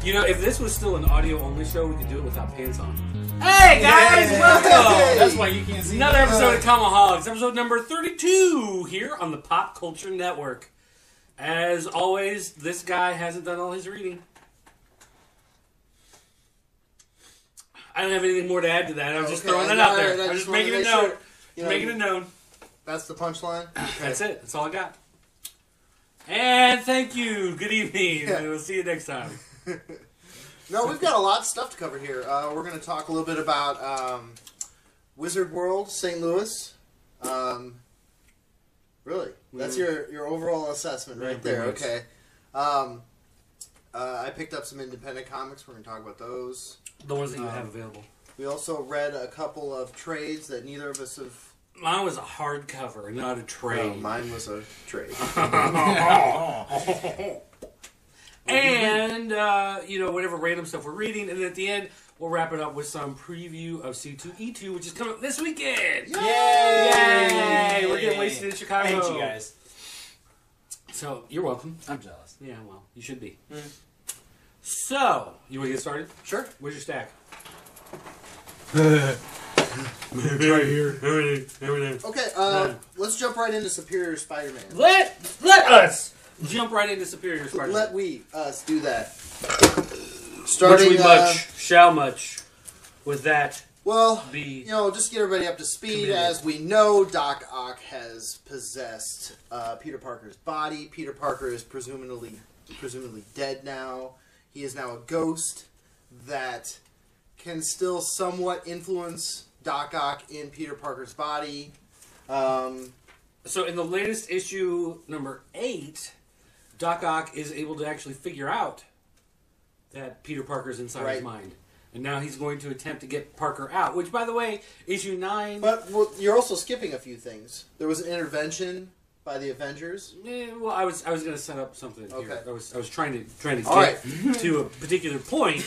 You know, if this was still an audio-only show, we could do it without pants on. Hey, guys! Welcome! That's why you can't see Another episode of Comiholics, episode number 32, here on the Pop Culture Network. As always, this guy hasn't done all his reading. I don't have anything more to add to that. I'm just throwing that out there. I'm just making it known. Making it known. That's the punchline? That's it. That's all I got. And thank you. Good evening. Yeah. We'll see you next time. No, we've got a lot of stuff to cover here. We're going to talk a little bit about Wizard World, St. Louis. Really? That's your overall assessment right there. Okay. I picked up some independent comics. We're going to talk about those. The ones that you have available. We also read a couple of trades that neither of us have... Mine was a hardcover, not a trade. No, mine was a trade. And, whatever random stuff we're reading. And then at the end, we'll wrap it up with some preview of C2E2, which is coming up this weekend. Yay! Yay! We're getting wasted in Chicago. I hate you guys. So, you're welcome. I'm jealous. Yeah, well, you should be. So, you want to get started? Sure. Where's your stack? It's right here. Okay, let's jump right into Superior Spider-Man. Let us jump right into Superior Spider-Man. Let us do that. Starting, which we shall much with that. Well, be just get everybody up to speed. committed. As we know, Doc Ock has possessed Peter Parker's body. Peter Parker is presumably dead now. He is now a ghost that can still somewhat influence Doc Ock in Peter Parker's body. So in the latest issue, number 8, Doc Ock is able to actually figure out that Peter Parker's inside his mind. And now he's going to attempt to get Parker out. Which, by the way, issue 9... But you're also skipping a few things. There was an intervention by the Avengers. Well, I was going to set up something here. Okay. I was trying to get to a particular point. You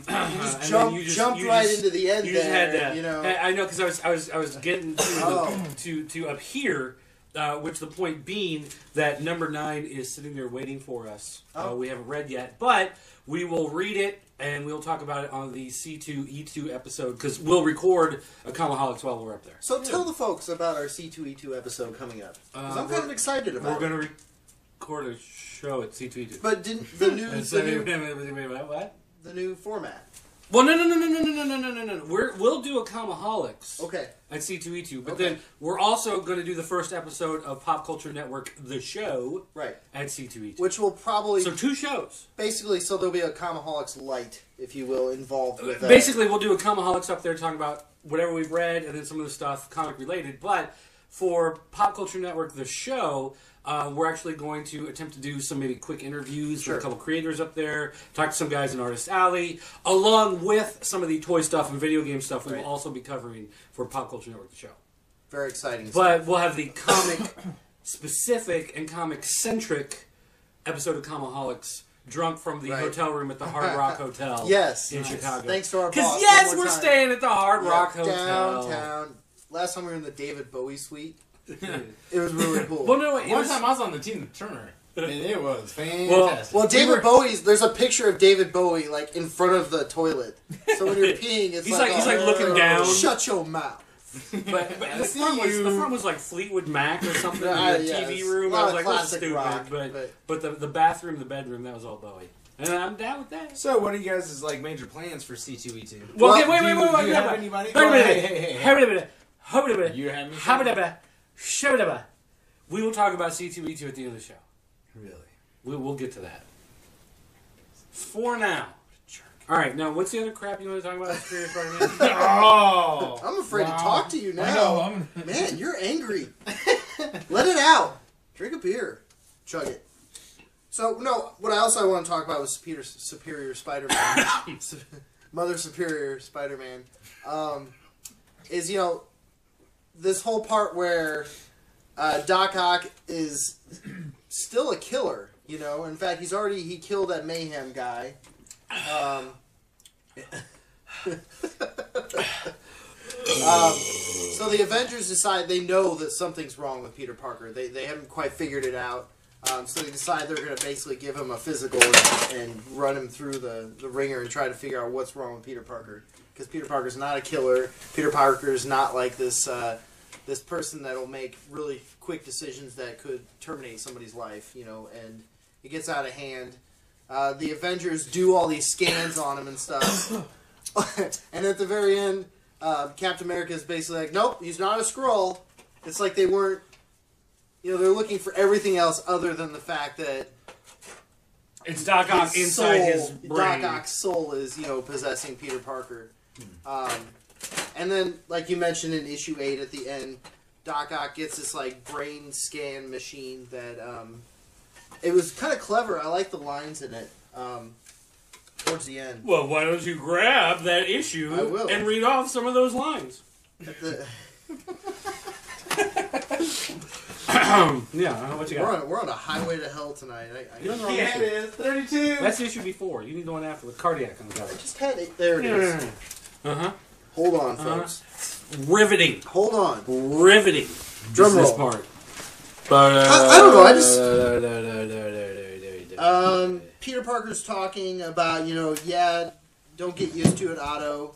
just jumped right into the end. You just had to, you know. I know, because I was getting to up here. Which the point being that number 9 is sitting there waiting for us. We haven't read yet, but we will read it and we'll talk about it on the C2E2 episode because we'll record a Comiholics while we're up there. So tell the folks about our C2E2 episode coming up. 'Cause I'm kind of excited about it. We're going to record a show at C2E2. But didn't the new what? The new format? Well, no. We'll do a Comiholics. Okay. At C2E2, but then we're also going to do the first episode of Pop Culture Network, the show, at C2E2. Which will probably... So 2 shows. Basically, so there'll be a Comiholics light, if you will, involved with that. Basically, we'll do a Comiholics up there talking about whatever we've read and then some of the stuff comic-related. But for Pop Culture Network, the show... we're actually going to attempt to do some maybe quick interviews with a couple creators up there, talk to some guys in Artist Alley, along with some of the toy stuff and video game stuff we will also be covering for Pop Culture Network, the show. Very exciting. But we'll have the comic-specific and comic-centric episode of Comiholics drunk from the hotel room at the Hard Rock Hotel in Chicago. Thanks to our boss. Because, yes, we're staying at the Hard Rock Hotel. Downtown. Last time we were in the David Bowie suite. It was really cool. Well, no, One time I was on the Tina Turner, and it was fantastic. Well, David Bowie's. There's a picture of David Bowie like in front of the toilet. So when you're peeing, it's he's like looking down. Shut your mouth. But the front was like Fleetwood Mac or something in the TV room. I was like, that's stupid. Rock, but the bathroom, the bedroom, that was all Bowie. And I'm down with that. So, what are you guys' major plans for C2E2? Well, wait. Do you have anybody? We will talk about C2E2 at the end of the show. Really? We'll get to that. For now. All right, now what's the other crap you want to talk about? Superior Spider-Man? I'm afraid to talk to you now. I know, man, you're angry. Let it out. Drink a beer. Chug it. So, no, what else I want to talk about was Superior Spider-Man. Mother Superior Spider-Man. Is, this whole part where Doc Ock is still a killer, In fact, he killed that Mayhem guy. So the Avengers decide they know that something's wrong with Peter Parker. They haven't quite figured it out. So they decide they're going to basically give him a physical and run him through the ringer and try to figure out what's wrong with Peter Parker. Because Peter Parker's not a killer. Peter Parker's not like this this person that'll make really quick decisions that could terminate somebody's life, you know, and it gets out of hand. The Avengers do all these scans on him and stuff. And at the very end, Captain America is basically like, nope, he's not a Skrull. It's like they weren't, you know, they're looking for everything else other than the fact that it's Doc Ock inside his brain. Doc Ock's soul is, you know, possessing Peter Parker. And then, like you mentioned in issue 8 at the end, Doc Ock gets this, like, brain scan machine that, it was kind of clever. I like the lines in it, towards the end. Well, why don't you grab that issue and read off some of those lines? Yeah, what you got? We're on a highway to hell tonight. You're on the wrong issue. It is 32. That's the issue before. You need the one after with Cardiac on the cover. I just had it. There it is. Uh-huh. Hold on, folks. Riveting. Hold on. Riveting. Drum roll. This part. I don't know. I just... Peter Parker's talking about, you know, yeah, don't get used to it, Otto.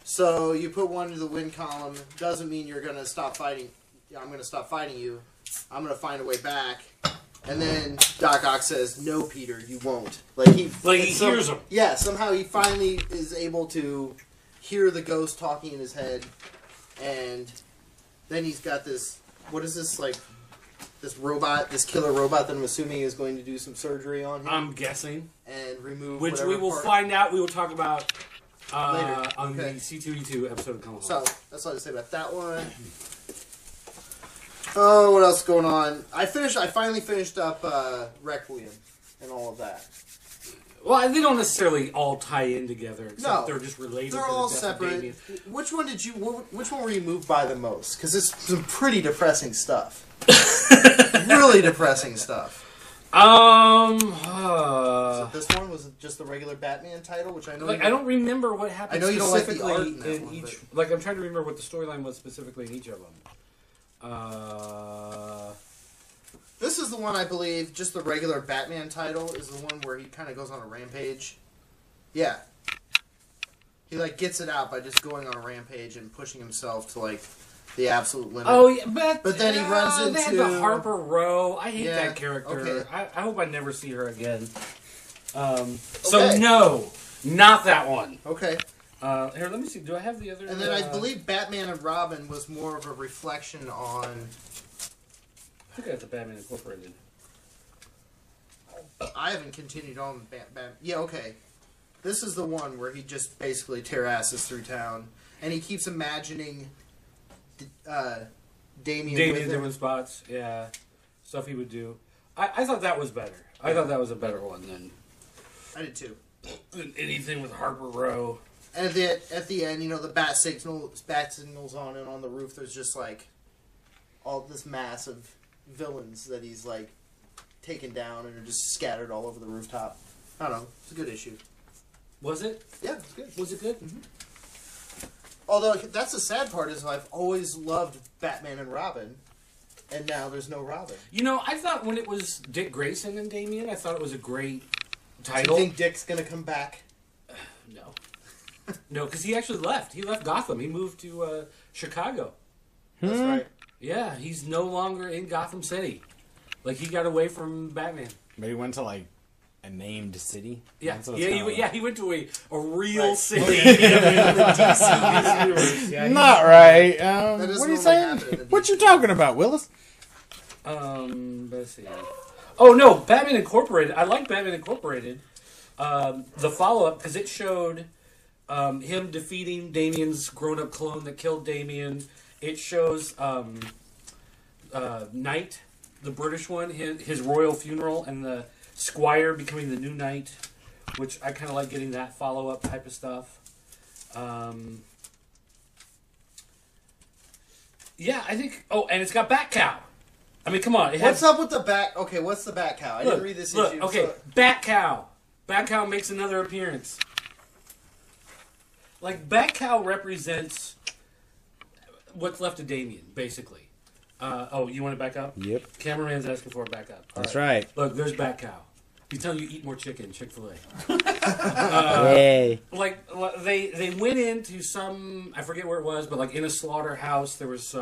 So you put one into the win column. Doesn't mean you're going to stop fighting. I'm going to stop fighting you. I'm going to find a way back. And then Doc Ock says, no, Peter, you won't. Like he hears him. Yeah, somehow he finally is able to hear the ghost talking in his head. And then he's got this, what is this, like, this robot, this killer robot that I'm assuming is going to do some surgery on him. I'm guessing. And remove which whatever we will part. find out. We will talk about Later. on the C2E2 episode of Comiholics. So, that's all I have to say about that one. Oh, what else is going on? I finally finished up Requiem and all of that. Well, they don't necessarily all tie in together, except No, they're just related. They're to all the death of separate. Damien. Which one were you moved by the most? Because it's some pretty depressing stuff. Really depressing stuff. Was it this one? Was it just the regular Batman title? Which I know. I don't remember what happened. I know you don't like the specifically art in that one, each. but... Like I'm trying to remember what the storyline was specifically in each of them. This is the one I believe. Just the regular Batman title is the one where he kind of goes on a rampage. Yeah. He like gets it out by just going on a rampage and pushing himself to like the absolute limit. Oh yeah, but then he runs into they had the Harper Row. I hate Yeah, that character. okay. I hope I never see her again. So Okay. no, not that one. Okay. Here, let me see. Do I have the other? And then I believe Batman and Robin was more of a reflection on. I think I have the Batman Incorporated. I haven't continued on Batman. Yeah, okay. This is the one where he just basically tear asses through town, and he keeps imagining Damien with him. Different spots, yeah, stuff he would do. I thought that was better. I thought that was a better one than I did too. Anything with Harper Row. And at the end, you know, the bat signals on, and on the roof there's just like all this mass of villains that he's like taken down and are just scattered all over the rooftop. I don't know. It's a good issue. Was it? Yeah, it's good. Was it good? Mm-hmm. Although that's the sad part is I've always loved Batman and Robin, and now there's no Robin. You know, I thought when it was Dick Grayson and Damien, I thought it was a great title. Do you think Dick's gonna come back? No. No, because he actually left. He left Gotham. He moved to Chicago. That's right. Yeah, he's no longer in Gotham City. Like, he got away from Batman. But he went to, like, a named city? Yeah, That's what it's kinda like. he went to a real Right. city in the DC universe. Yeah, Not right. That What doesn't are you normally saying? happen in the What you DC. talking about, Willis? Let's see. Oh, no, Batman Incorporated. I like Batman Incorporated. The follow-up, because it showed him defeating Damien's grown-up clone that killed Damien. It shows Knight, the British one, his royal funeral, and the Squire becoming the new Knight, which I kind of like getting that follow-up type of stuff. Yeah, I think... Oh, and it's got Bat Cow. I mean, come on. What's up with the Bat... Okay, what's the Bat Cow? I didn't read this issue. Okay, So... Bat Cow. Bat Cow makes another appearance. Like, Bat Cow represents what's left of Damien, basically. Oh, you want it back up? Yep. Cameraman's asking for it back up. That's right. Look, there's Bat Cow. He's telling you eat more chicken, Chick-fil-A. Yay. Like they went into some, I forget where it was, but like in a slaughterhouse there was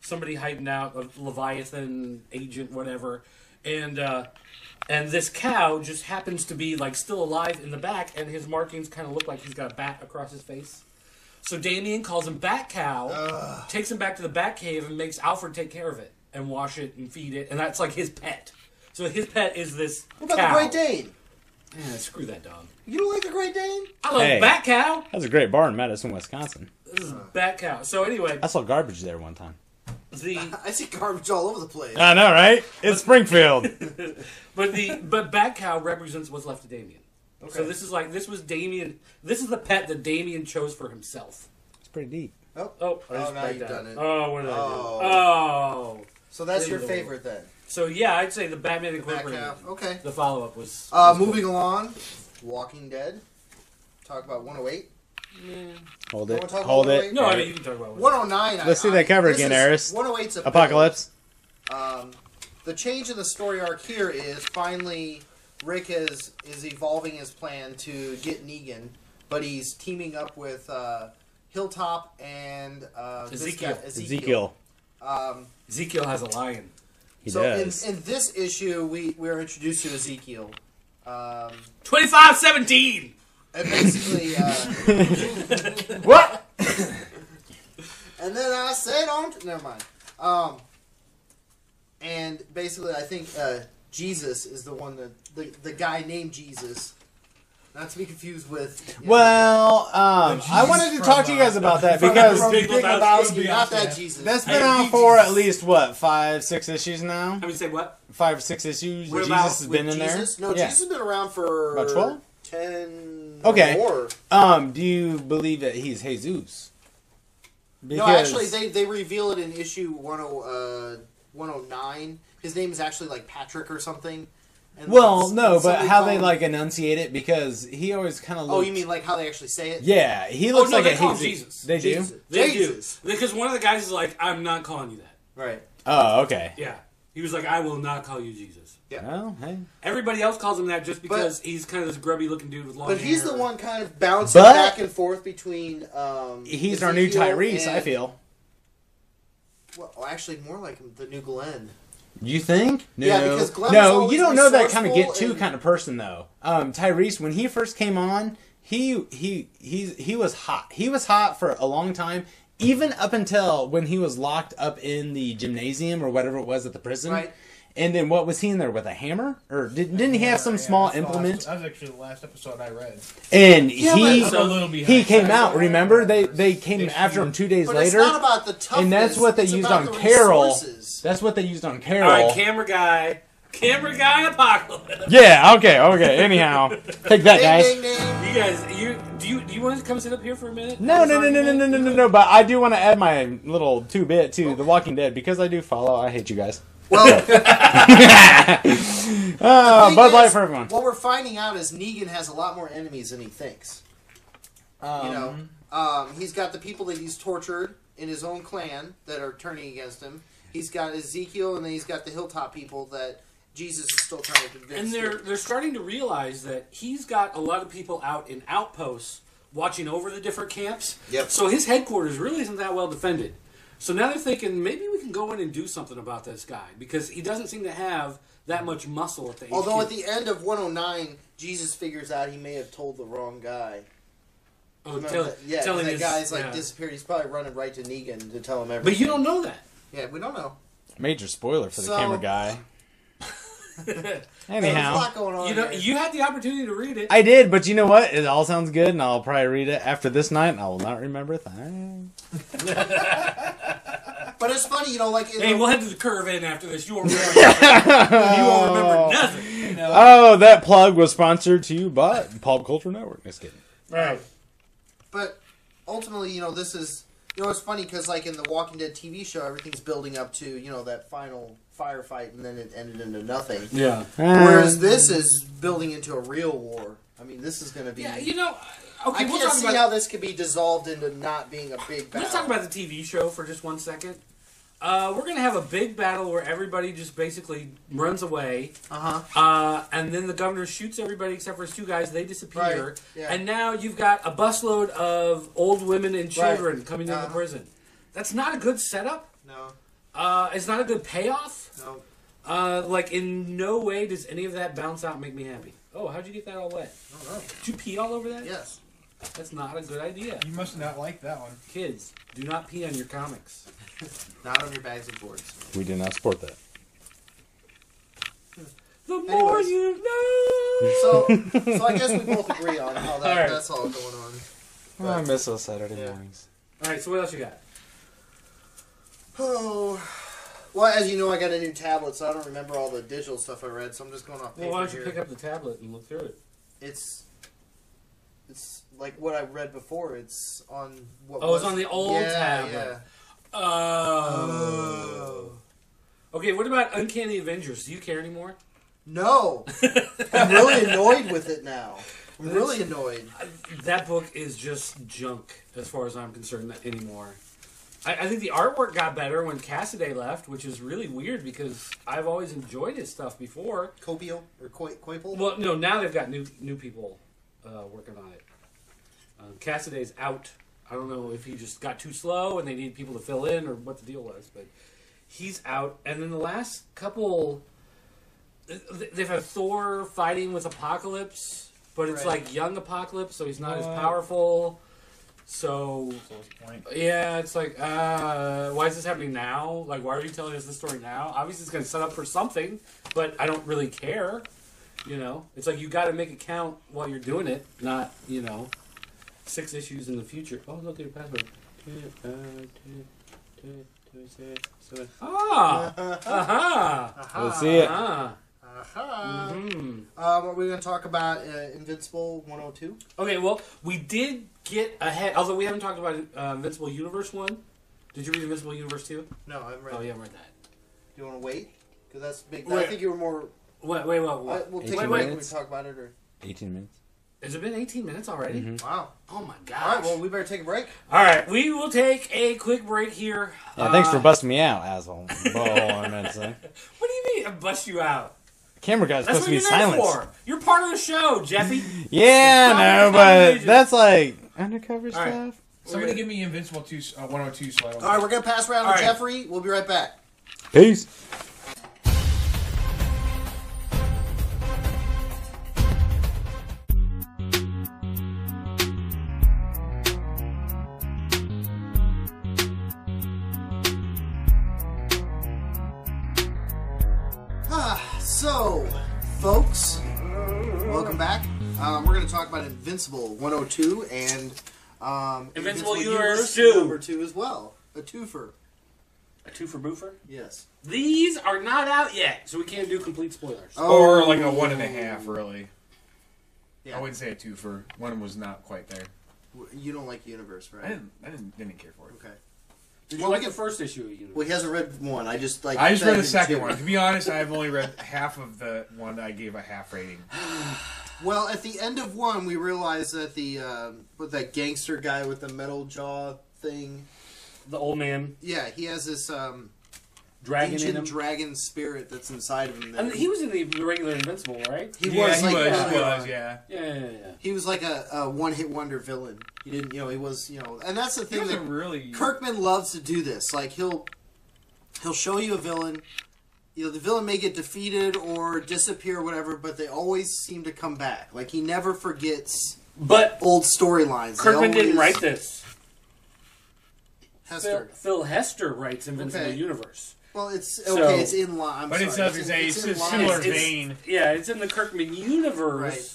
somebody hiding out, a Leviathan agent, whatever, and this cow just happens to be like still alive in the back, and his markings kind of look like he's got a bat across his face. So Damien calls him Bat Cow, takes him back to the Bat Cave, and makes Alfred take care of it and wash it and feed it, and that's like his pet. So his pet is this What about cow. the Great Dane? Yeah, screw that dog. You don't like the Great Dane? I love Bat Cow. That's a great bar in Madison, Wisconsin. This is Bat Cow. So anyway, I saw garbage there one time. I see garbage all over the place. I know, right? It's Springfield. but Bat Cow represents what's left of Damien. Okay. So this was Damien. This is the pet that Damien chose for himself. It's pretty deep. Oh, now you've done it. Oh, what did I do? Oh. So that's your favorite then? So yeah, I'd say the Batman Bat Incorporated. Cow. Okay. The follow-up was moving along, Walking Dead. Talk about 108. Hold it. Talk Hold about it. No, I mean you can talk about 109. Let's see that cover again, Eris. 108's a Apocalypse. The change in the story arc here is finally Rick is evolving his plan to get Negan, but he's teaming up with Hilltop and Ezekiel. Ezekiel. Ezekiel has a lion. He so does. in this issue, we are introduced to Ezekiel. 25-17. And basically, What? and then I said on. Never mind. And basically, I think Jesus is the one that the guy named Jesus. Not to be confused with. Well, I wanted to talk to you guys about that because From Big Big Lebowski. Lebowski, not that Jesus. that's been on for at least, what, 5-6 issues now? I mean, say what? 5-6 issues. What Jesus about has been in Jesus? there. No, Yeah. Jesus has been around for About 12? 10 Okay. or more. Do you believe that he's Jesus? No, actually, they reveal it in issue 109. His name is actually like Patrick or something. And Well, no, but somebody how call they him- like enunciate it, because he always kind of looks. Oh, you mean like how they actually say it? Yeah, he looks no, like they a call him Jesus. Jesus. They do. Jesus. They Jesus. do. Because one of the guys is like, I'm not calling you that. Right. Oh, okay. Yeah. He was like, I will not call you Jesus. Yeah. Well, hey. Everybody else calls him that just because he's kind of this grubby looking dude with long hair. But he's the one kind of bouncing But- back and forth between. He's our new Ezekiel Tyrese, I and- feel. Well, actually, more like the new Glenn. You think? No, Yeah, because Glenn was no, always you don't know that kind of resourceful get to and- kind of person though. Tyrese, when he first came on, he was hot. He was hot for a long time, even up until when he was locked up in the gymnasium or whatever it was at the prison. Right. And then what was he in there with, a hammer, or didn't he have some small implement? That was actually the last episode I read. And Yeah, he but- I'm a little behind. he came out. Remember, they came after him 2 days But later. it's not about the toughness. And that's what they it's used about on the Carol. resources. That's what they used on All Carol. right, camera guy apocalypse. Yeah. Okay. Anyhow, take that, Ding, guys. ding, ding. You guys, do you want to come sit up here for a minute? No. But I do want to add my little 2-bit to The Walking Dead because I do follow. I hate you guys. Well, Bud Light for everyone. what we're finding out is Negan has a lot more enemies than he thinks. He's got the people that he's tortured in his own clan that are turning against him. He's got Ezekiel, and then he's got the Hilltop people that Jesus is still trying to convince. And they're starting to realize that he's got a lot of people out in outposts watching over the different camps. Yep. So his headquarters really isn't that well defended. So now they're thinking maybe we can go in and do something about this guy because he doesn't seem to have that much muscle at the Although HQ. at the end of 109, Jesus figures out he may have told the wrong guy. Oh, Remember that? telling that his, guy's like yeah. disappeared. He's probably running right to Negan to tell him everything. But you don't know that. Yeah, we don't know. Major spoiler for the So- camera guy. There's a Anyhow, lot going on. You know, here. you had the opportunity to read it. I did, but you know what? It all sounds good, and I'll probably read it after this night, and I will not remember a thing. But it's funny, like. Hey, we'll head to the curve in after this. You won't remember nothing. Oh, that plug was sponsored to you by Pulp Culture Network. Just kidding. Right. But ultimately, this is. It's funny because, like, in the Walking Dead TV show, everything's building up to, that final firefight, and then it ended into nothing. Yeah. Whereas this is building into a real war. I mean, this is going to be. Yeah, okay, I we'll can't talk see about how this could be dissolved into not being a big battle. Let's talk about the TV show for just 1 second. We're going to have a big battle where everybody just basically runs away. And then the governor shoots everybody except for his 2 guys. They disappear. Right. Yeah. And now you've got a busload of old women and children coming into prison. That's not a good setup. No. It's not a good payoff. No. Like, in no way does any of that bounce out and make me happy. Oh, how'd you get that all wet? I don't know. Did you pee all over that? Yes. That's not a good idea. You must not like that one. Kids, do not pee on your comics. Not on your bags of boards. We do not support that. The more Anyways. you know. So I guess we both agree on how that's all going on. Oh, I miss those Saturday mornings. All right, so what else you got? Oh, well, as you know, I got a new tablet, so I don't remember all the digital stuff I read. So I'm just going off paper Well, why don't you here. pick up the tablet and look through it? It's like what I read before. It's on what? Oh, it's on the old tablet. Yeah. Oh. Okay, what about Uncanny Avengers? Do you care anymore? No, I'm really annoyed with it now. I'm really annoyed. That book is just junk as far as I'm concerned anymore. I think the artwork got better when Cassaday left, which is really weird because I've always enjoyed his stuff before. Copio or Coipel? Well, no, now they've got new people working on it. Cassaday's out. I don't know if he just got too slow and they need people to fill in or what the deal was, but he's out. And then the last couple, they've had Thor fighting with Apocalypse, but it's like young Apocalypse, so he's not as powerful. So yeah, it's like, why is this happening now? Like, why are you telling us this story now? Obviously, it's going to set up for something, but I don't really care. You know, it's like you got to make it count while you're doing it, not 6 issues in the future. Oh, look at your password. Let's see it. Are we going to talk about Invincible 102? Okay, well, we did get ahead, although we haven't talked about Invincible Universe 1. Did you read Invincible Universe 2? No, I haven't read Oh, it. you haven't read that. Do you want to wait? Because that's big. Wait. I think you were more... What? we'll take a 18 break when we minutes? talk about it. Or... 18 minutes. Has it been 18 minutes already? Mm-hmm. Wow. Oh, my gosh. All right, well, we better take a break. All right, we will take a quick break here. Yeah, thanks for busting me out, asshole. I meant to say. What do you mean, I bust you out? Camera guy's That's supposed what to be you're there silent. for. You're part of the show, Jeffy. Yeah, no, but that's like undercover All right. stuff. Somebody give me Invincible 102 so I don't... All right, we're going to pass around All to right. Jeffrey. We'll be right back. Peace. So, folks, welcome back. We're going to talk about Invincible 102 and Invincible Universe 2. number 2 as well. A twofer. A 2 for Boofer? Yes. These are not out yet, so we can't do complete spoilers. Or like a 1.5, really. Yeah. I wouldn't say a 2 for... One was not quite there. You don't like Universe, right? I didn't care for it. Okay. Did you like the first issue of Universe? Well, he hasn't read one. I just like. I just read the him second two. one. To be honest, I've only read half of the one I gave a half rating. Well, at the end of one, we realized that with that gangster guy with the metal jaw thing. The old man. Yeah, he has this Dragon in ancient him. dragon spirit that's inside of him. And he was in the regular Invincible, right? He He was, yeah. Yeah. He was like a one-hit wonder villain. He didn't, he was, and that's the He thing wasn't that really... Kirkman loves to do this. Like he'll show you a villain. The villain may get defeated or disappear or whatever, but they always seem to come back. Like he never forgets But old storylines. Kirkman didn't write this. Hester. Phil Hester writes Invincible Okay. Universe. Well, it's okay. So- It's in line. But it's a similar vein. Yeah, it's in the Kirkman universe, Right.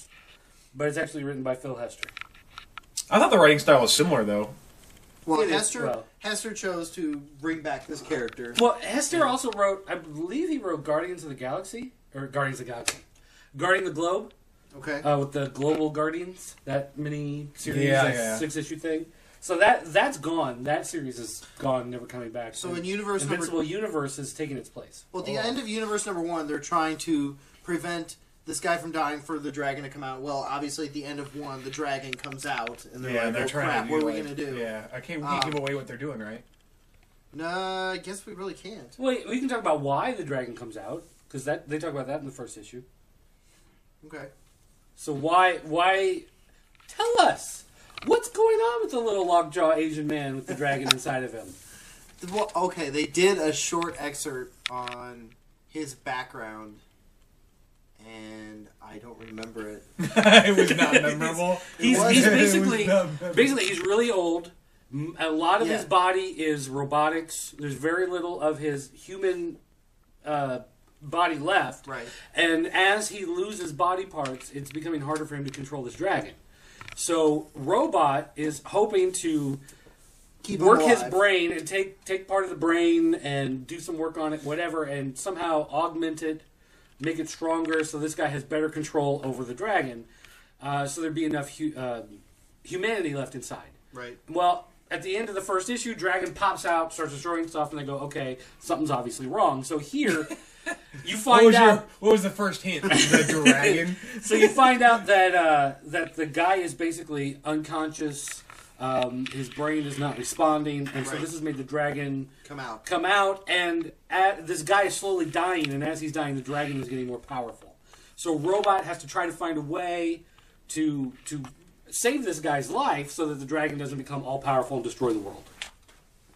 but it's actually written by Phil Hester. I thought the writing style was similar, though. Well, It is, Hester well. Hester chose to bring back this character. Well, Hester also wrote, I believe he wrote Guardians of the Galaxy, or Guardians of the Galaxy, Guarding the Globe, Okay. with the Global Guardians, that mini series, Yeah, that yeah. 6-issue thing. So that's gone. That series is gone, never coming back. So And in Universe Invincible Universe has taken its place. Well, at the end of Universe number 1, they're trying to prevent this guy from dying for the dragon to come out. Well, obviously, at the end of 1, the dragon comes out, and they're like, They're "Oh trying crap, to do what are we like- gonna do?" Yeah, we can't give away what they're doing, right? No, I guess we really can't. Wait, we can talk about why the dragon comes out, because they talk about that in the first issue. Okay. So why? Tell us what's going on with the little lockjaw Asian man with the dragon inside of him. Well, okay, they did a short excerpt on his background, and I don't remember it. It was not memorable. He's basically he's really old. A lot of his body is robotics. There's very little of his human body left. Right. And as he loses body parts, it's becoming harder for him to control this dragon. So Robot is hoping to work his brain and take part of the brain and do some work on it, whatever, and somehow augment it, make it stronger, so this guy has better control over the dragon. So there'd be enough humanity left inside. Right. Well, at the end of the first issue, Dragon pops out, starts destroying stuff, and they go, okay, something's obviously wrong. So here, you find out... What was the first hint? The dragon? So you find out that the guy is basically unconscious. His brain is not responding, and so this has made the dragon come out, and this guy is slowly dying, and as he's dying, the dragon is getting more powerful. So Robot has to try to find a way to save this guy's life so that the dragon doesn't become all-powerful and destroy the world.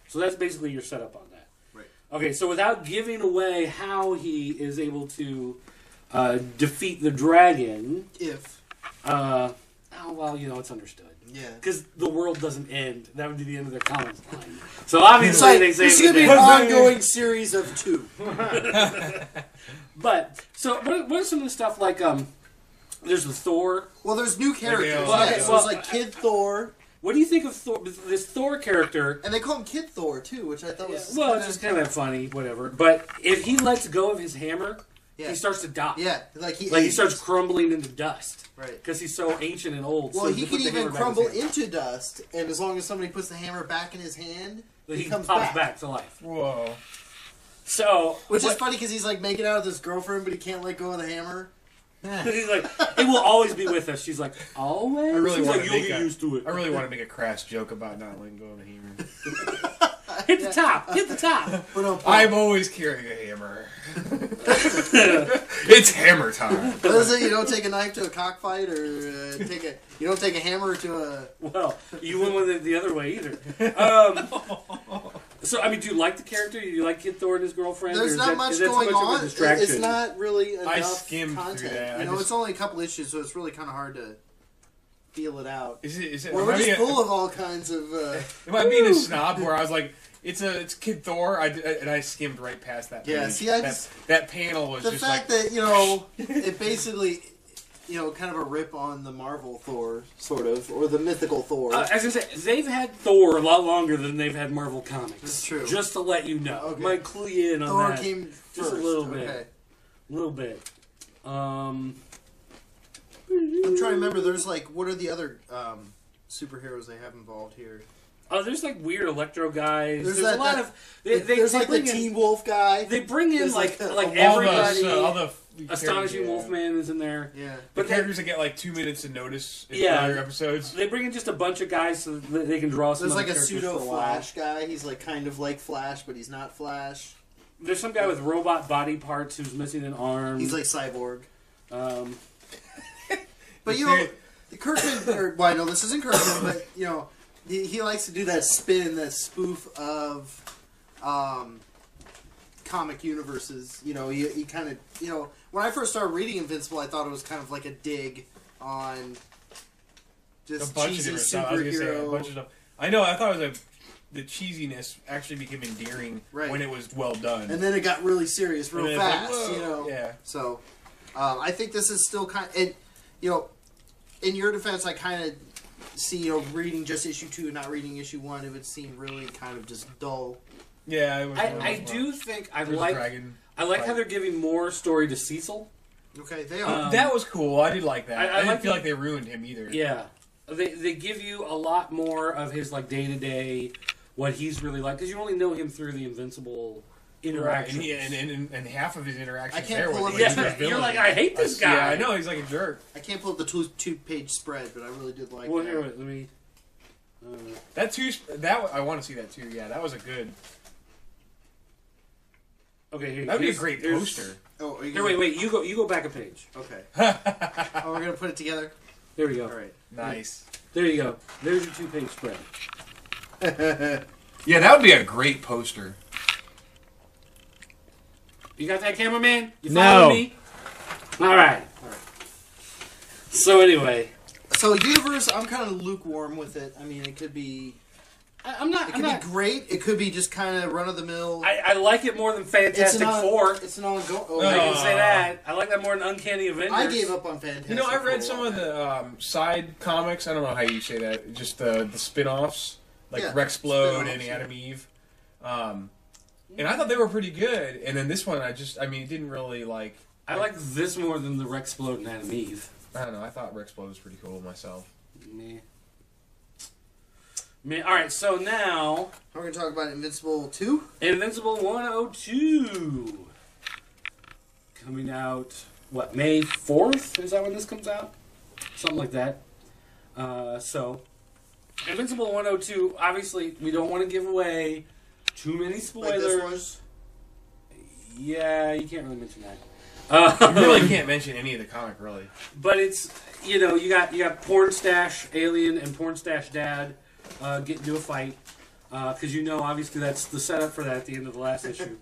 So that's basically your setup on that. Right. Okay, so without giving away how he is able to defeat the dragon... oh, well, it's understood. Yeah. Because the world doesn't end. That would be the end of their comics line. So obviously they say... It's going to be an ongoing series of 2. But, so what are some of the stuff like... There's the Thor. Well, there's new characters. So there's like Kid Thor. What do you think of Thor? This Thor character? And they call him Kid Thor too, which I thought was it's just kind of funny, whatever. But if he lets go of his hammer, he starts to die. Yeah, like he starts crumbling into dust. Right. Because he's so ancient and old. Well, so he can even crumble into dust, and as long as somebody puts the hammer back in his hand, he comes back to life. Whoa. So, which is funny because he's like making out with his girlfriend, but he can't let go of the hammer. He's like, it will always be with us. She's like, always? I really want to get used to it. I really want to make a crass joke about not letting go of the hammer. Hit the top. Hit the top. I'm always carrying a hammer. It's hammer time. What is it? You don't take a knife to a cockfight, or you don't take a hammer to a... Well, you wouldn't want it the other way either. So, I mean, do you like the character? Do you like Kid Thor and his girlfriend? There's not much going on. It's not really enough I skimmed content. through that. It's only a couple issues, so it's really kind of hard to feel it out. Is it? We're just full of all kinds of... Am I being a snob where I was like, it's Kid Thor, and I skimmed right past that page. Yeah, see, that panel was the just fact that, it basically... kind of a rip on the Marvel Thor, sort of, or the mythical Thor. As I say, they've had Thor a lot longer than they've had Marvel Comics. That's true. Just to let you know. Okay. Might clue you in on Thor that. Thor came first. Just a little bit. Okay. A little bit. I'm trying to remember, there's what are the other superheroes they have involved here? Oh, there's weird Electro guys. There's a lot of... There's the Teen Wolf guy. They bring in everybody. All the Astonishing Wolfman is in there. Yeah. But the characters that get 2 minutes to notice in other episodes. They bring in just a bunch of guys so that they can draw some. There's a pseudo Flash guy. He's kind of like Flash, but he's not Flash. There's some guy with robot body parts who's missing an arm. He's like Cyborg. But the Kirkman. Well, I know this isn't Kirkman, but he likes to do that spin, that spoof of comic universes. He kind of when I first started reading Invincible, I thought it was kind of like a dig on just cheesy superhero. A bunch of stuff. I know. I thought it was the cheesiness actually became endearing when it was well done, and then it got really serious real fast. Yeah. So I think this is still kind of, and in your defense, I kind of see reading just issue 2 and not reading issue 1, it would seem really kind of just dull. Yeah, I do think I like how they're giving more story to Cecil. Okay, they are. That was cool. I did like that. I didn't feel like they ruined him either. Yeah, they give you a lot more of his day to day, what he's really like, because you only know him through the Invincible interactions. And half of his interactions I can't pull up. You're like, I hate this guy. Yeah, I know he's like a jerk. I can't pull up the two-page spread, but I really did like. Well, here, let me. That I want to see that too. Yeah, that was a good. Okay, here. That'd be a great poster. Oh, here, wait. You go back a page. Okay. Oh, we're gonna put it together. There we go. All right. Nice. There you go. There's your 2-page spread. Yeah, that would be a great poster. You got that, cameraman? You following me? All right. So anyway. So universe, I'm kind of lukewarm with it. I mean, it could be. It could be great. It could be just kind of run of the mill. I like it more than Fantastic Four. It's an ongoing. Oh, I can say that. I like that more than Uncanny Avengers. I gave up on Fantastic. You know, I've read some of the side comics. I don't know how you say that. Just the spin-offs, like Rexplode and Adam Eve. And I thought they were pretty good. And then this one, it didn't really like. I like this more than the Rexplode and Adam Eve. I don't know. I thought Rexplode was pretty cool myself. All right, so now we're going to talk about Invincible 2. Invincible 102. Coming out, what, May 4th? Is that when this comes out? Something like that. So, Invincible 102, obviously, we don't want to give away too many spoilers. Like this one? Yeah, you can't really mention that. You really can't mention any of the comic, really. But it's, you got Porn Stash Alien and Porn Stash Dad get into a fight. Because obviously that's the setup for that at the end of the last issue.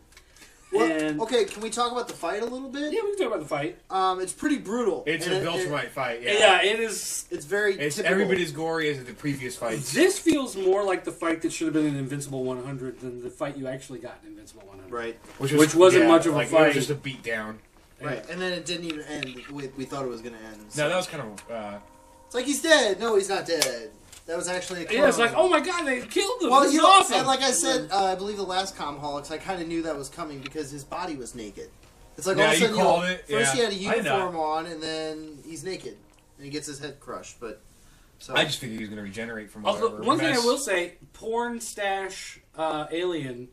Well, okay, can we talk about the fight a little bit? Yeah, we can talk about the fight. It's pretty brutal. It's a Viltrumite fight, yeah. Yeah, it is. It's very typical. Every bit as gory as the previous fights. This feels more like the fight that should have been in Invincible 100 than the fight you actually got in Invincible 100. Right. Which wasn't much of a fight. It was just a beat down. Right, and then it didn't even end the way we thought it was going to end. So. No, that was kind of... It's like, he's dead. No, he's not dead. That was actually a clone. Yeah, it's like, oh my god, they killed him. Well, this is awesome. And like I said, I believe the last Comiholics, I kind of knew that was coming because his body was naked. It's like all of a sudden, first he had a uniform on, and then he's naked. And he gets his head crushed, but... So. I just figured he was going to regenerate from whatever. Also, one thing I will say, Porn Stash Alien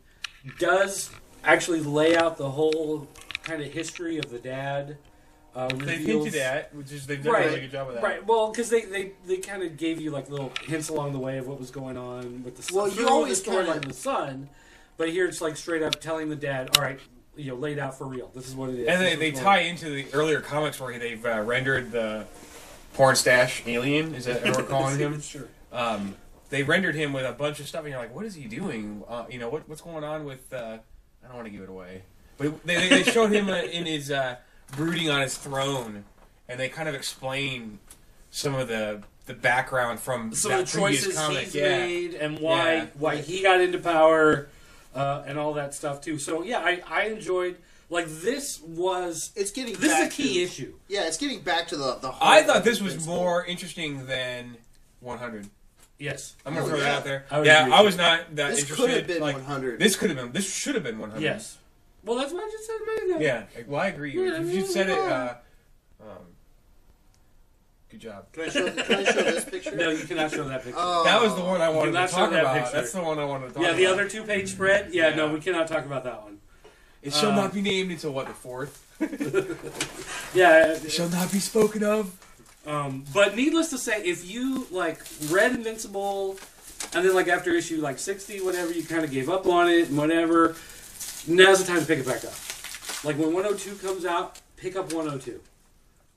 does actually lay out the whole kind of history of the dad. They hinted at, which is they've done a really good job of that. Right, well, because they kind of gave you like little hints along the way of what was going on with the son. Well, you always story of the son, but here it's like straight up telling the dad, all right, laid out for real. This is what it is. And they tie into the earlier comics where they've rendered the Porn Stash Alien. Is that what we're calling him? Sure. They rendered him with a bunch of stuff, and you're like, what is he doing? What's going on with? I don't want to give it away, but they showed him in his. Brooding on his throne, and they kind of explain some of the background from some that of the choices comic. he's made and why he got into power and all that stuff too. So yeah, I enjoyed this was this is a key issue. Yeah, it's getting back to the heart. I thought this was more interesting than 100. Yes, I'm gonna throw that out there. I was not that interested. This could have been 100. This should have been 100. Yes. Well, that's what I just said a minute ago. Yeah, well, I agree. If you said it, good job. Can I show this picture? No, you cannot show that picture. That was the one I wanted to talk about. Picture. That's the one I wanted to talk about. Yeah, the other 2-page spread? Yeah, no, we cannot talk about that one. It shall not be named until, what, the 4th? Yeah. It shall not be spoken of. But needless to say, if you, read Invincible, and then, after issue, 60, whatever, you kind of gave up on it, and whatever... Now's the time to pick it back up. When 102 comes out, pick up 102.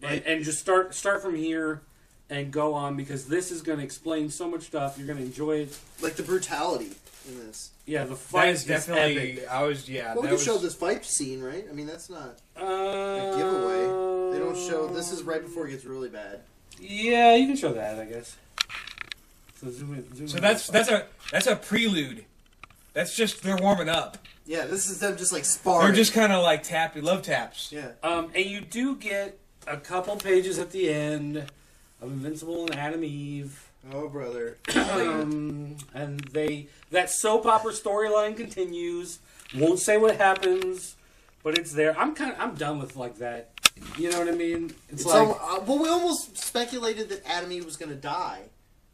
Right. And just start from here and go on, because this is going to explain so much stuff. You're going to enjoy it. The brutality in this. Yeah, the fight is Well, definitely we can show this fight scene, right? I mean, that's not a giveaway. They don't show... This is right before it gets really bad. Yeah, you can show that, I guess. So zoom in. So that's a prelude. That's just... They're warming up. Yeah, this is them just sparring. They're just kind of love taps. Yeah. And you do get a couple pages at the end of Invincible and Adam Eve. Oh, brother. And that soap opera storyline continues. Won't say what happens, but it's there. I'm done with that. You know what I mean? It's well, we almost speculated that Adam Eve was going to die.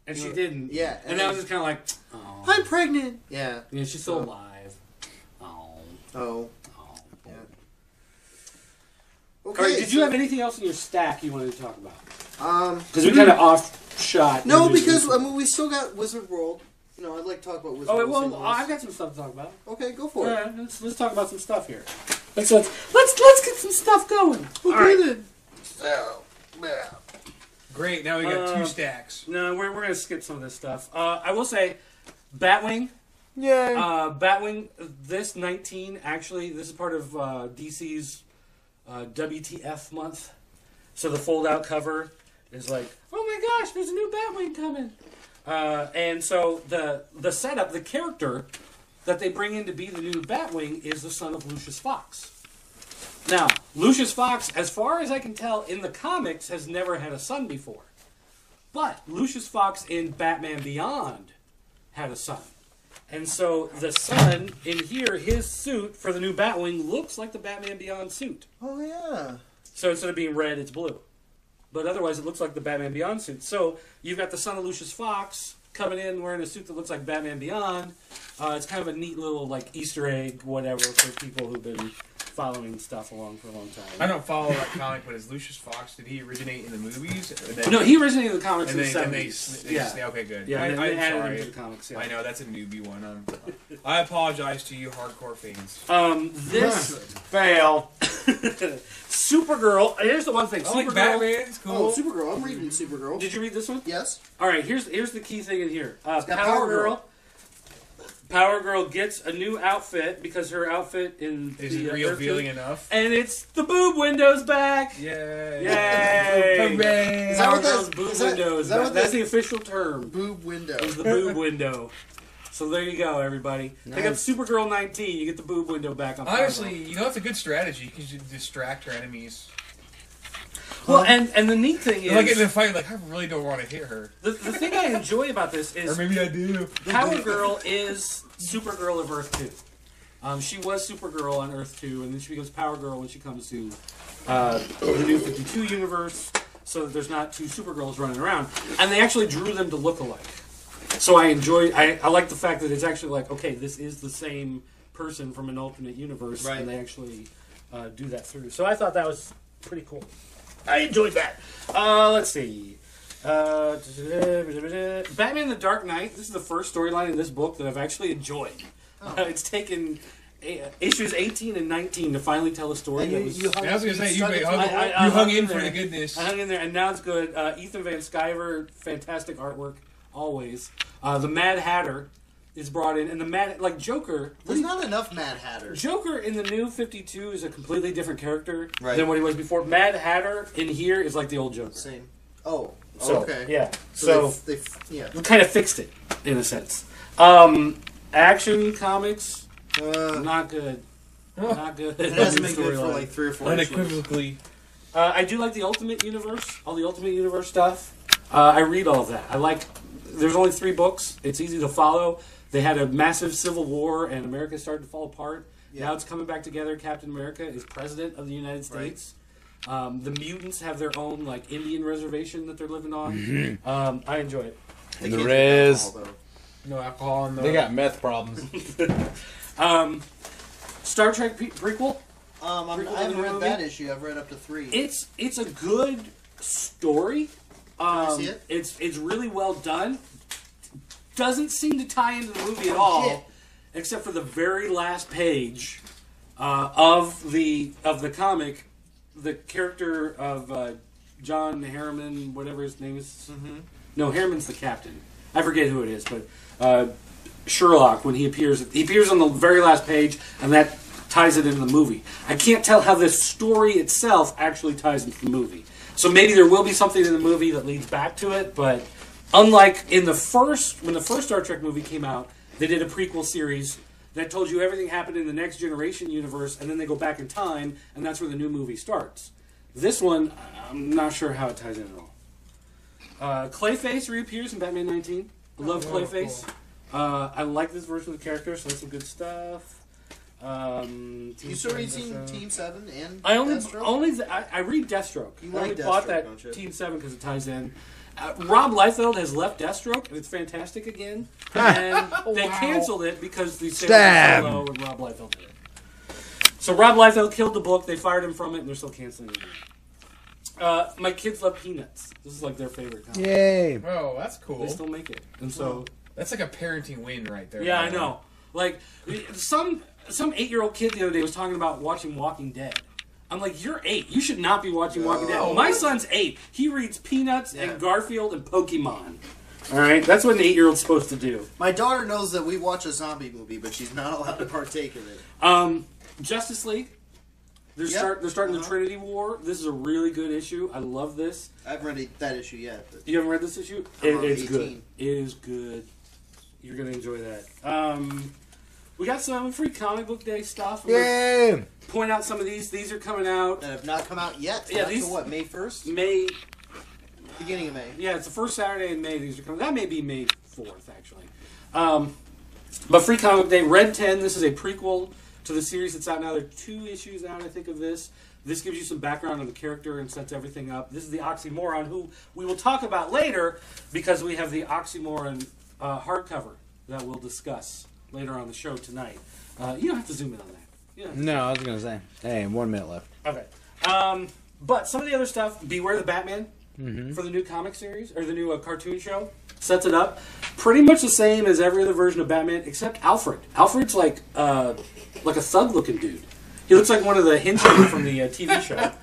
And she didn't. Yeah. And that was just kind of oh. I'm pregnant. Yeah. Yeah, she's still alive. Oh. Yeah. Okay. All right, did you have anything else in your stack you wanted to talk about? Because we Mm-hmm. kind of off shot. No, because we still got Wizard World. I'd like to talk about Wizard World. I've got some stuff to talk about. Okay, go for it. Let's talk about some stuff here. let's get some stuff going. All right. Great. Now we got 2 stacks. No, we're gonna skip some of this stuff. I will say, Batwing. Yay! Batwing. This 19 actually. This is part of DC's WTF month. So the fold-out cover is like, oh my gosh, there's a new Batwing coming. And so the setup, the character that they bring in to be the new Batwing is the son of Lucius Fox. Now, Lucius Fox, as far as I can tell, in the comics, has never had a son before. But Lucius Fox in Batman Beyond had a son. And so the son, in here, his suit for the new Batwing looks like the Batman Beyond suit. Oh, yeah. So instead of being red, it's blue. But otherwise, it looks like the Batman Beyond suit. So you've got the son of Lucius Fox coming in wearing a suit that looks like Batman Beyond. It's kind of a neat little like Easter egg, whatever, for people who've been following stuff along for a long time. I don't follow that comic, but is Lucius Fox, did he originate in the movies? No, he originated in the comics in the and 70s. yeah. Okay, good. Yeah, I'm they added sorry. him to the comics. Yeah. I know, that's a newbie one. I apologize to you hardcore fans. This Fail. Supergirl. Here's the one thing. I like Supergirl. Batman. It's cool. Oh, Supergirl. I'm reading Supergirl. Did you read this one? Yes. All right. Here's the key thing in here. got Power Girl. Power Girl gets a new outfit because her outfit in Is the it revealing enough? and it's the boob windows back. Yay! Yay! Hooray! Is that Power what that- Girl's boob is that- windows. is that what That's that- the official term. Boob window. Is the boob window. So there you go, everybody. Pick up Nice. Supergirl 19. You get the boob window back on. Power Honestly, Girl. you know it's a good strategy because you distract your enemies. Well, and the neat thing is, They're like in a fight, like I really don't want to hit her, the thing I enjoy about this is or maybe I do. Power Girl is Supergirl of Earth 2. She was Supergirl on Earth 2, and then she becomes Power Girl when she comes to the New 52 universe, so that there's not 2 Supergirls running around. And they actually drew them to look alike. So I like the fact that it's actually like, okay, this is the same person from an alternate universe, Right. and they actually do that through. So I thought that was pretty cool. I enjoyed that. Let's see. Batman the Dark Knight. This is the first storyline in this book that I've actually enjoyed. It's taken issues 18 and 19 to finally tell a story. That was, I was gonna say you stuck it- hung in for the goodness. I hung in there, and now it's good. Ethan Van Sciver, fantastic artwork, always. The Mad Hatter is brought in, and the Mad Joker. There's not enough Mad Hatters. Joker in the New 52 is a completely different character Right. than what he was before. Mad Hatter in here is like the old Joker. Same. Oh. So, okay. Yeah. So, So yeah. we kind of fixed it in a sense. Action comics, not good. Not good. It hasn't been good for like 3 or 4 issues. Unequivocally. I do like the Ultimate Universe, all the Ultimate Universe stuff. I read all of that. There's only 3 books. It's easy to follow. They had a massive civil war, and America started to fall apart. Yeah. Now it's coming back together. Captain America is president of the United States. The mutants have their own Indian reservation that they're living on. I enjoy it. They The can't Riz. drink alcohol, No alcohol in the. They got meth problems. Star Trek prequel. though. I haven't read that issue. I've read up to 3. It's a good story. I see it? It's really well done. Doesn't seem to tie into the movie at all, shit. except for the very last page of the comic. The character of John Harriman, whatever his name is. Mm-hmm. No, Harriman's the captain. I forget who it is, but Sherlock, when he appears on the very last page, and that ties it into the movie. I can't tell how this story itself actually ties into the movie. So maybe there will be something in the movie that leads back to it, but unlike when the first Star Trek movie came out, they did a prequel series that told you everything happened in the Next Generation universe, and then they go back in time, and that's where the new movie starts. This one, I'm not sure how it ties in at all. Clayface reappears in Batman 19. I love Clayface. Cool. I like this version of the character, so that's some good stuff. You still read Team 7 and I only Deathstroke? I read Deathstroke. You I only like bought Deathstroke, that don't you? Team 7 because it ties in. Rob Liefeld has left Deathstroke, and it's fantastic again. And they canceled it because the sales were so low, and Rob Liefeld did it. So Rob Liefeld killed the book. They fired him from it, and they're still canceling it. My kids love Peanuts. This is like their favorite comic. Yay! Oh, that's cool. They still make it, and so That's like a parenting win right there. yeah, I know. Like some 8-year-old kid the other day was talking about watching Walking Dead. I'm like, you're 8. You should not be watching Walking Dead. My son's 8. He reads Peanuts and Garfield and Pokemon. All right, that's what an 8-year-old's supposed to do. My daughter knows that we watch a zombie movie, but she's not allowed to partake in it. Justice League. They're starting the Trinity War. This is a really good issue. I love this. I haven't read that issue yet. But you haven't read this issue? It's good. It is good. You're going to enjoy that. We got some free comic book day stuff. Yay! Point out some of these. These are coming out. That have not come out yet. Yeah, these. What, May 1st? May. Beginning of May. Yeah, it's the first Saturday in May. These are coming. That may be May 4th, actually. But free comic book day. Red 10. This is a prequel to the series that's out now. There are 2 issues out, I think, of this. This gives you some background on the character and sets everything up. This is the Oxymoron, who we will talk about later because we have the Oxymoron hardcover that we'll discuss later on the show tonight. You don't have to zoom in on that. Yeah. No, I was going to say. Hey, 1 minute left. Okay. But some of the other stuff, Beware the Batman for the new comic series, or the new cartoon show, sets it up. Pretty much the same as every other version of Batman, except Alfred. Alfred's like a thug-looking dude. He looks like one of the henchmen from the TV show.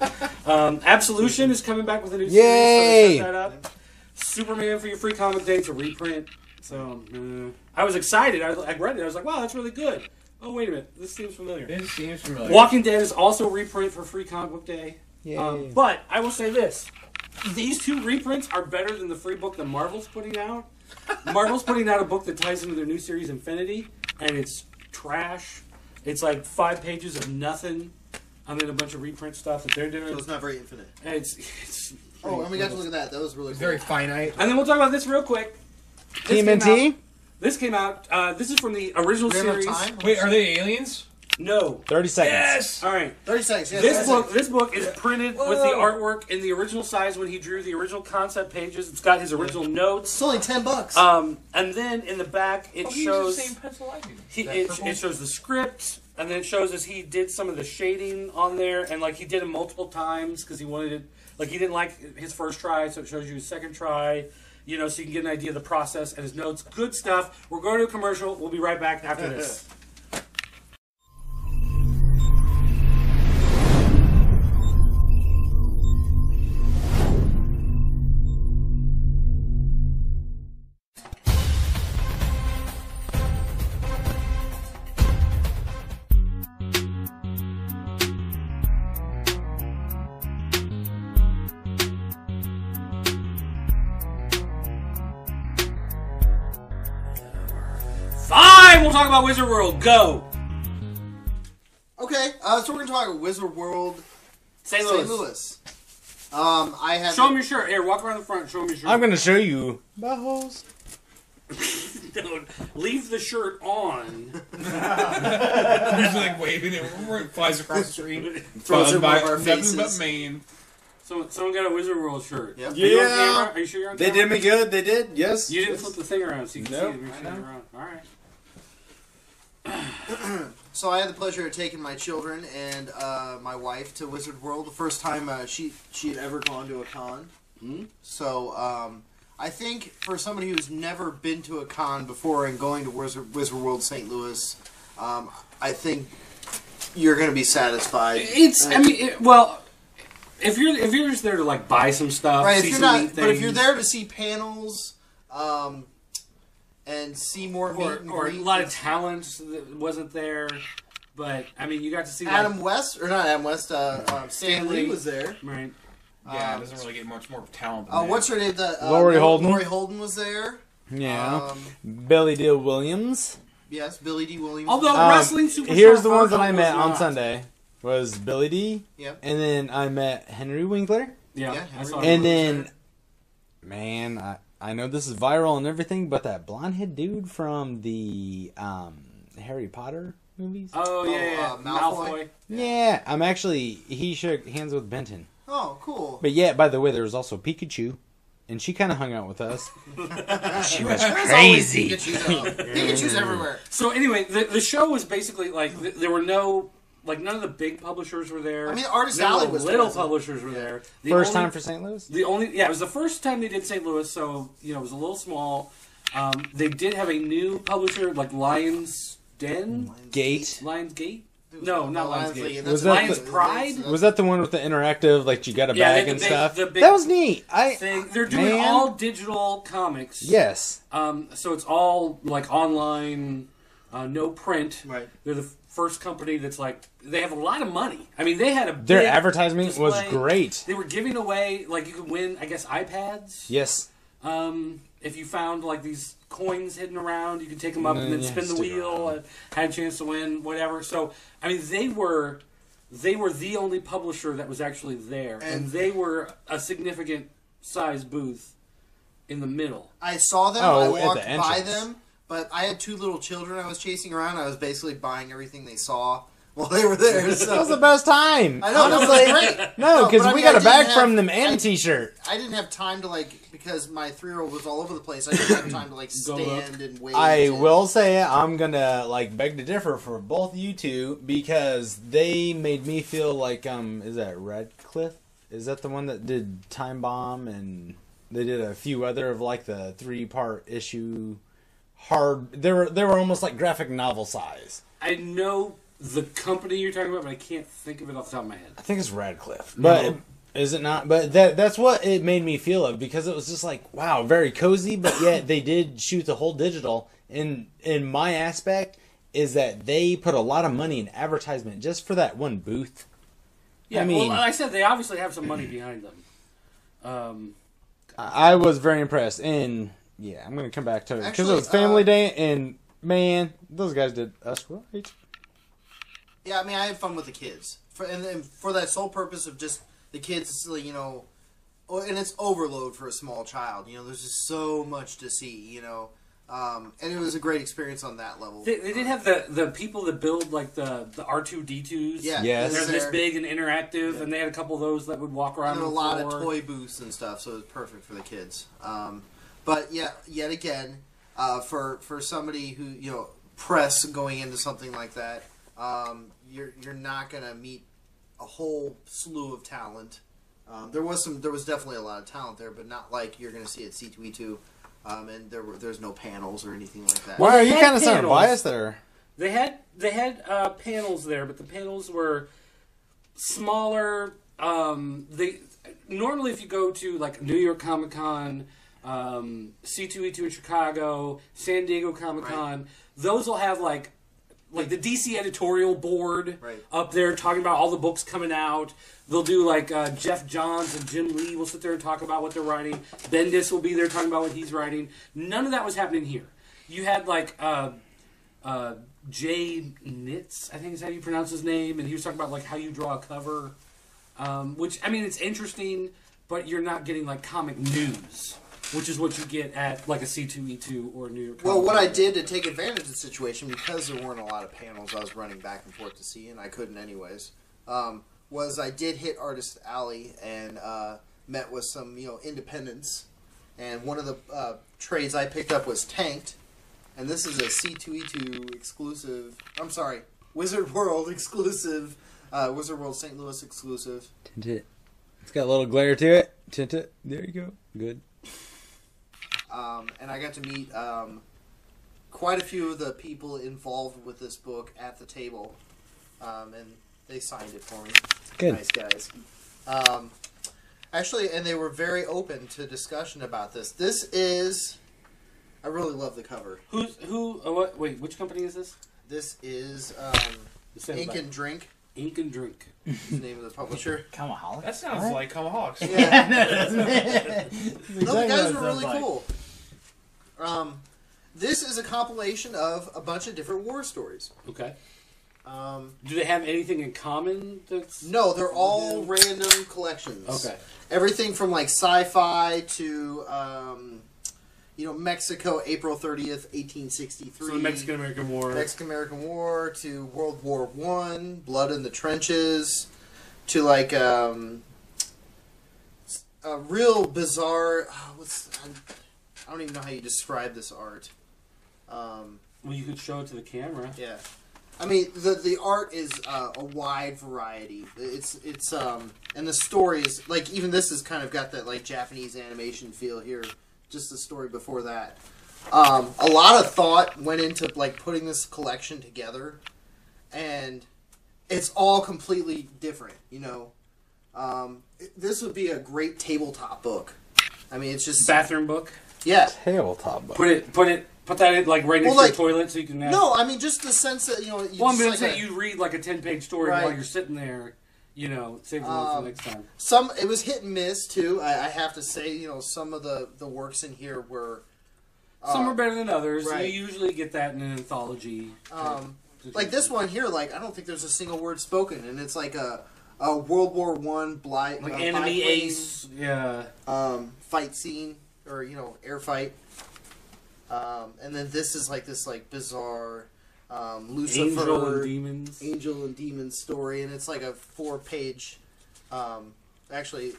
Absolution is coming back with a new series, so they set that up. Superman for your free comic day, it's a reprint. So, I was excited. I read it. I was like, wow, that's really good. Oh, wait a minute. This seems familiar. Walking Dead is also a reprint for free comic book day. But I will say this. These 2 reprints are better than the free book that Marvel's putting out. Marvel's putting out a book that ties into their new series Infinity, and it's trash. It's like 5 pages of nothing, and then a bunch of reprint stuff that they're doing. So it's not very infinite. And it's and we got to look at that. That was really cool. Very finite. And then we'll talk about this real quick. TMNT? This came out. This is from the original series. Wait, are they aliens? No. 30 seconds. Yes! All right. 30 seconds. Yes, This book is printed with the artwork in the original size when he drew the original concept pages. It's got his original notes. It's only $10. And then in the back it shows the same pencil I do. It shows the script, and then it shows as he did some of the shading on there, and like he did it multiple times because he wanted it. Like he didn't like his first try, so it shows you his second try. You know, so you can get an idea of the process and his notes. Good stuff. We're going to a commercial. We'll be right back after this. Fine, we'll talk about Wizard World. Go. Okay, so we're going to talk about Wizard World St. Louis. I have... Show him your shirt. Here, walk around the front. Show him your shirt. I'm going to show you buttholes. Don't leave the shirt on. He's like waving it. Flies across the street. Throws it by above our faces. nothing but Maine. Someone got a Wizard World shirt. Yep. Are you on camera? Are you sure you're on They camera? did me good. They did. Yes. You didn't flip the thing around so you can see it. Nope. Around. All right. So I had the pleasure of taking my children and my wife to Wizard World. The first time she had ever gone to a con. Mm-hmm. So I think for somebody who's never been to a con before and going to Wizard World St. Louis, I think you're going to be satisfied. If you're just there to like buy some stuff, right? See If you're some not, neat but if things, you're there to see panels, and see more meet and or a greet, lot of talent that wasn't there, but I mean, you got to see Adam West, or not Adam West, Stan Lee Lee. was there. Right. Yeah, it doesn't really get much more talent than that. What's her name? Lori Holden. Lori Holden was there. Yeah. Billy D. Williams. Yes, Billy D. Williams. Although wrestling superstar, Here's the ones that I Hardcore met was on not. Sunday. Was Billy D. Yep. And then I met Henry Winkler. Yeah. I saw And him. then, man, I know this is viral and everything, but that blonde-head dude from the Harry Potter movies. Oh yeah, Malfoy. Yeah, he shook hands with Benton. Oh, cool. But yeah, by the way, there was also Pikachu, and she kind of hung out with us. She was There's crazy. always Pikachu's everywhere. So anyway, the show was basically like there were none of the big publishers were there. I mean, Artist None of Alley the was little present. publishers were there. The First only- time for St. Louis? it was the first time they did St. Louis, so it was a little small. They did have a new publisher, like Lionsden Den? Lion's Gate? No, not Lion's Gate. Was that Lion's Pride? Was that the one with the interactive, like you got a bag and stuff? That was neat. They're doing all digital comics. Yes. So it's all like online, no print. Right. They're the first company that's like, they have a lot of money. I mean, they had their advertisement was great. They were giving away, like, you could win, I guess, iPads. Yes. If you found like these coins hidden around, you could take them up and then spin the wheel and had a chance to win, whatever. So, I mean, they were the only publisher that was actually there, and they were a significant size booth in the middle. I saw them. I walked by them, but I had 2 little children I was chasing around. I was basically buying everything they saw while they were there. So. That was the best time. I know, that was great. No, because we got a bag from them and a T-shirt. I didn't have time to, like, because my 3-year-old was all over the place. I didn't have time to, like, stand and wait. I will say I'm gonna, like, beg to differ for both you two, because they made me feel like, is that Radcliffe? Is that the one that did Time Bomb, and they did a few other of, like, the 3-part issue they were almost like graphic novel size. I know the company you're talking about, but I can't think of it off the top of my head. I think it's Radcliffe. But is it not? But that's what it made me feel of, because it was just like, wow, very cozy, but yet they did shoot the whole digital. And in my aspect is that they put a lot of money in advertisement just for that one booth. Yeah, I mean, well, like I said, they obviously have some money behind them. I was very impressed. And yeah, I'm going to come back to it because it was Family Day, and man, those guys did us right. Yeah, I mean, I had fun with the kids, and for that sole purpose of just the kids, you know, and it's overload for a small child. You know, there's just so much to see. You know, and it was a great experience on that level. They did have the people that build like the R2-D2s. Yeah, yes. They're this big and interactive, and they had a couple of those that would walk around. And a lot of toy booths and stuff, so it was perfect for the kids. But yeah, yet again, for somebody who press going into something like that. You're not gonna meet a whole slew of talent. There was definitely a lot of talent there, but not like you're gonna see at C2E2. And there's no panels or anything like that. Why are you kind of sounding biased there? They had panels there, but the panels were smaller. Normally if you go to like New York Comic Con, C2E2 in Chicago, San Diego Comic Con, those will have like the DC editorial board up there talking about all the books coming out. They'll do like Jeff Johns and Jim Lee will sit there and talk about what they're writing. Bendis will be there talking about what he's writing. None of that was happening here. You had like Jay Nitz, I think is how you pronounce his name, and he was talking about like how you draw a cover, which I mean it's interesting, but you're not getting like comic news, which is what you get at like a C2E2 or New York Comic Con. Well, what I did to take advantage of the situation, because there weren't a lot of panels I was running back and forth to see, and I couldn't anyways, was I did hit Artist Alley and met with some independents, and one of the trades I picked up was Tanked, and this is a C2E2 exclusive. I'm sorry, Wizard World exclusive, Wizard World St. Louis exclusive. Tint it. It's got a little glare to it. Tint it. There you go. Good. And I got to meet quite a few of the people involved with this book at the table, and they signed it for me. Good. Nice guys. Actually, and they were very open to discussion about this. This is... I really love the cover. What? Wait, which company is this? This is Ink and Drink. Ink and Drink. Is the name of the publisher. Comiholics? That sounds like Comiholics. Yeah. Exactly No, the guys are really cool. This is a compilation of a bunch of different war stories. Okay. Do they have anything in common? No, they're all random collections. Okay. Everything from like sci-fi to Mexico, April 30th, 1863. So the Mexican-American War. Mexican-American War to World War I, Blood in the Trenches, to like a real bizarre. I don't even know how you describe this art. Well, you could show it to the camera. Yeah. I mean, the art is a wide variety. It's and the story is like, even this has kind of got that like Japanese animation feel here. Just the story before that. A lot of thought went into like putting this collection together, and it's all completely different. You know, this would be a great tabletop book. I mean, it's just bathroom book. Yeah, tabletop book. Put that in, like right next to the toilet so you can. No, I mean just the sense that you I'm gonna say you read like a 10-page story while you're sitting there. You know, save for the next time. It was hit and miss too. I have to say, you know, some of the works in here were. Some are better than others. Right. You usually get that in an anthology. Like this one here, like I don't think there's a single word spoken, and it's like a World War I like enemy ace, fight scene or air fight, and then this is like this like bizarre Lucifer Angel and Demons story, and it's like a 4-page. Actually,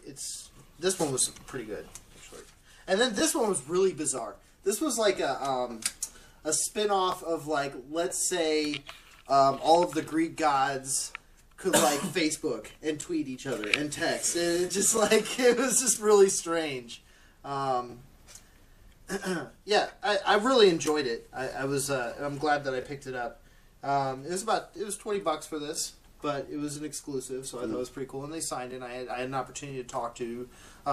this one was pretty good actually, and then this one was really bizarre. This was like a spin-off of, like, let's say all of the Greek gods could like Facebook and tweet each other and text, and it was just really strange. Yeah, I really enjoyed it. I'm glad that I picked it up. It was $20 for this, but it was an exclusive, so I thought it was pretty cool. And they signed it. And I had an opportunity to talk to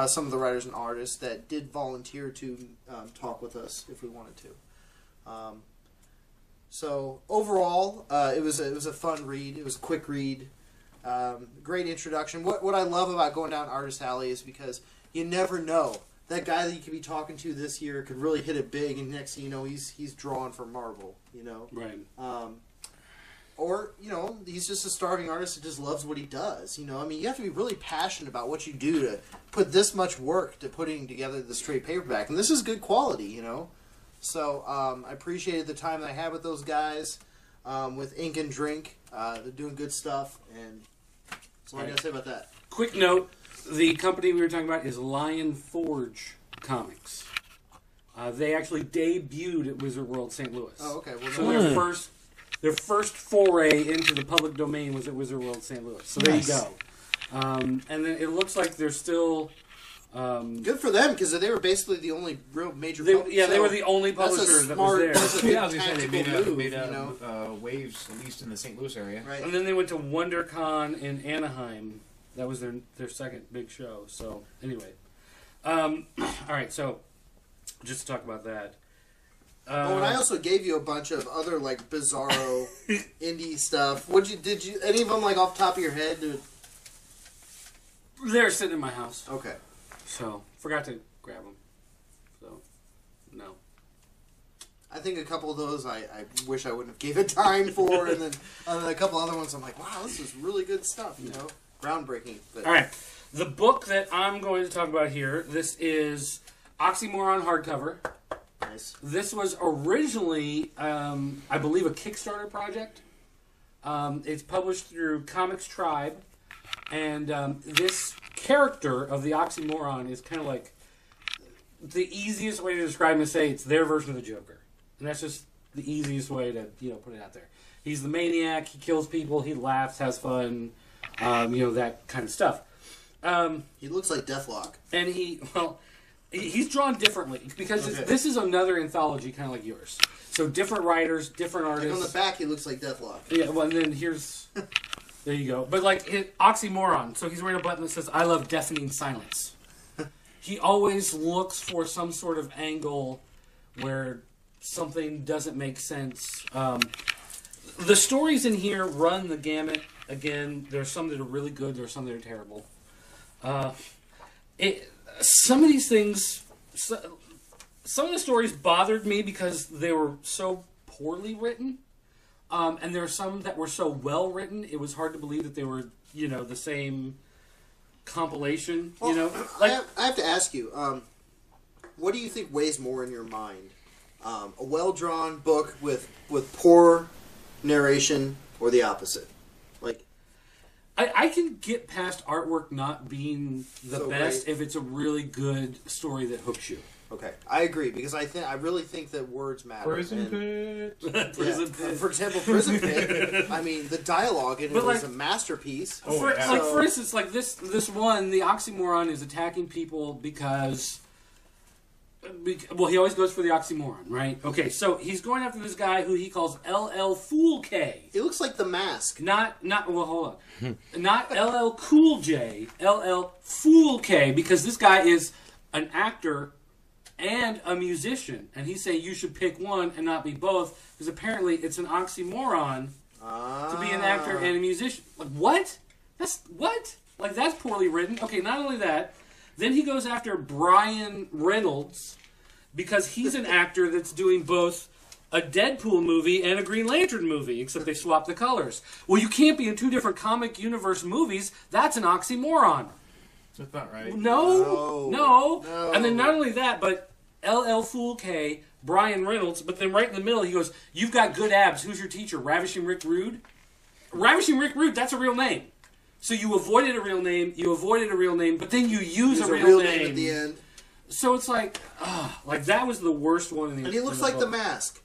some of the writers and artists that did volunteer to talk with us if we wanted to. So overall, it was a fun read. It was a quick read. Great introduction. What I love about going down Artist Alley is because you never know. That guy that you could be talking to this year could really hit it big, and next thing you know, he's drawing for Marvel. You know, right? Or he's just a starving artist that just loves what he does. You know, I mean, you have to be really passionate about what you do to put this much work to putting together the straight paperback, and this is good quality. You know, so I appreciated the time that I had with those guys, with Ink and Drink. They're doing good stuff, and that's all I gotta say about that. Quick note. The company we were talking about is Lion Forge Comics. They actually debuted at Wizard World St. Louis. Oh, okay. Well, so their first foray into the public domain was at Wizard World St. Louis. So there you go. And then it looks like they're still... good for them, because they were basically the only real major publisher. Yeah, they were the only publisher that was there. That's a I was going to say, they made move, waves, at least in the St. Louis area. Right. And then they went to WonderCon in Anaheim. That was their second big show. So anyway, all right. So just to talk about that. And I also gave you a bunch of other like bizarro indie stuff. Did you any of them like off the top of your head? They're sitting in my house. Okay. So forgot to grab them. So no. I think a couple of those I wish I wouldn't have gave it time for, and then a couple other ones I'm like, wow, this is really good stuff. You know. Groundbreaking. But. All right. The book that I'm going to talk about here, this is Oxymoron hardcover. Nice. This was originally, I believe, a Kickstarter project. It's published through Comics Tribe. And this character of the Oxymoron is kind of like the easiest way to describe him is say it's their version of the Joker. And that's just the easiest way to put it out there. He's the maniac. He kills people. He laughs, has fun. That kind of stuff. He looks like Deathlock. And he's drawn differently because this is another anthology kind of like yours. So different writers, different artists. Like on the back, he looks like Deathlock. Yeah, well, and then there you go. But like Oxymoron, so he's wearing a button that says, I love deafening silence. He always looks for some sort of angle where something doesn't make sense. The stories in here run the gamut. Again, there's some that are really good. There's some that are terrible. Some of these things, some of the stories bothered me because they were so poorly written, and there are some that were so well written. It was hard to believe that they were, the same compilation. Well, I have to ask you, what do you think weighs more in your mind? A well-drawn book with poor narration, or the opposite? Like, I can get past artwork not being the best great. if it's a really good story that hooks you. Okay, I agree, because I really think that words matter. Prison Pit. For example, Prison Pit. I mean, the dialogue in it is a masterpiece. For instance, like this one, the Oxymoron is attacking people because Well, he always goes for the oxymoron, right? Okay, so he's going after this guy who he calls LL Fool K. It looks like The Mask. Well, hold on. Not LL Cool J, LL Fool K, because this guy is an actor and a musician. And he's saying you should pick one and not be both, because apparently it's an oxymoron to be an actor and a musician. Like, what? What? Like, that's poorly written. Okay, not only that, then he goes after Brian Reynolds because he's an actor that's doing both a Deadpool movie and a Green Lantern movie, except they swap the colors. Well, you can't be in two different comic universe movies. That's an oxymoron. That's not right. No. And then not only that, but LL Fool K, Brian Reynolds, but then right in the middle he goes, you've got good abs. Who's your teacher? Ravishing Rick Rude? Ravishing Rick Rude, that's a real name. So you avoided a real name, but then you use a real name at the end. So it's like that was the worst one in the. And he looks like The Mask.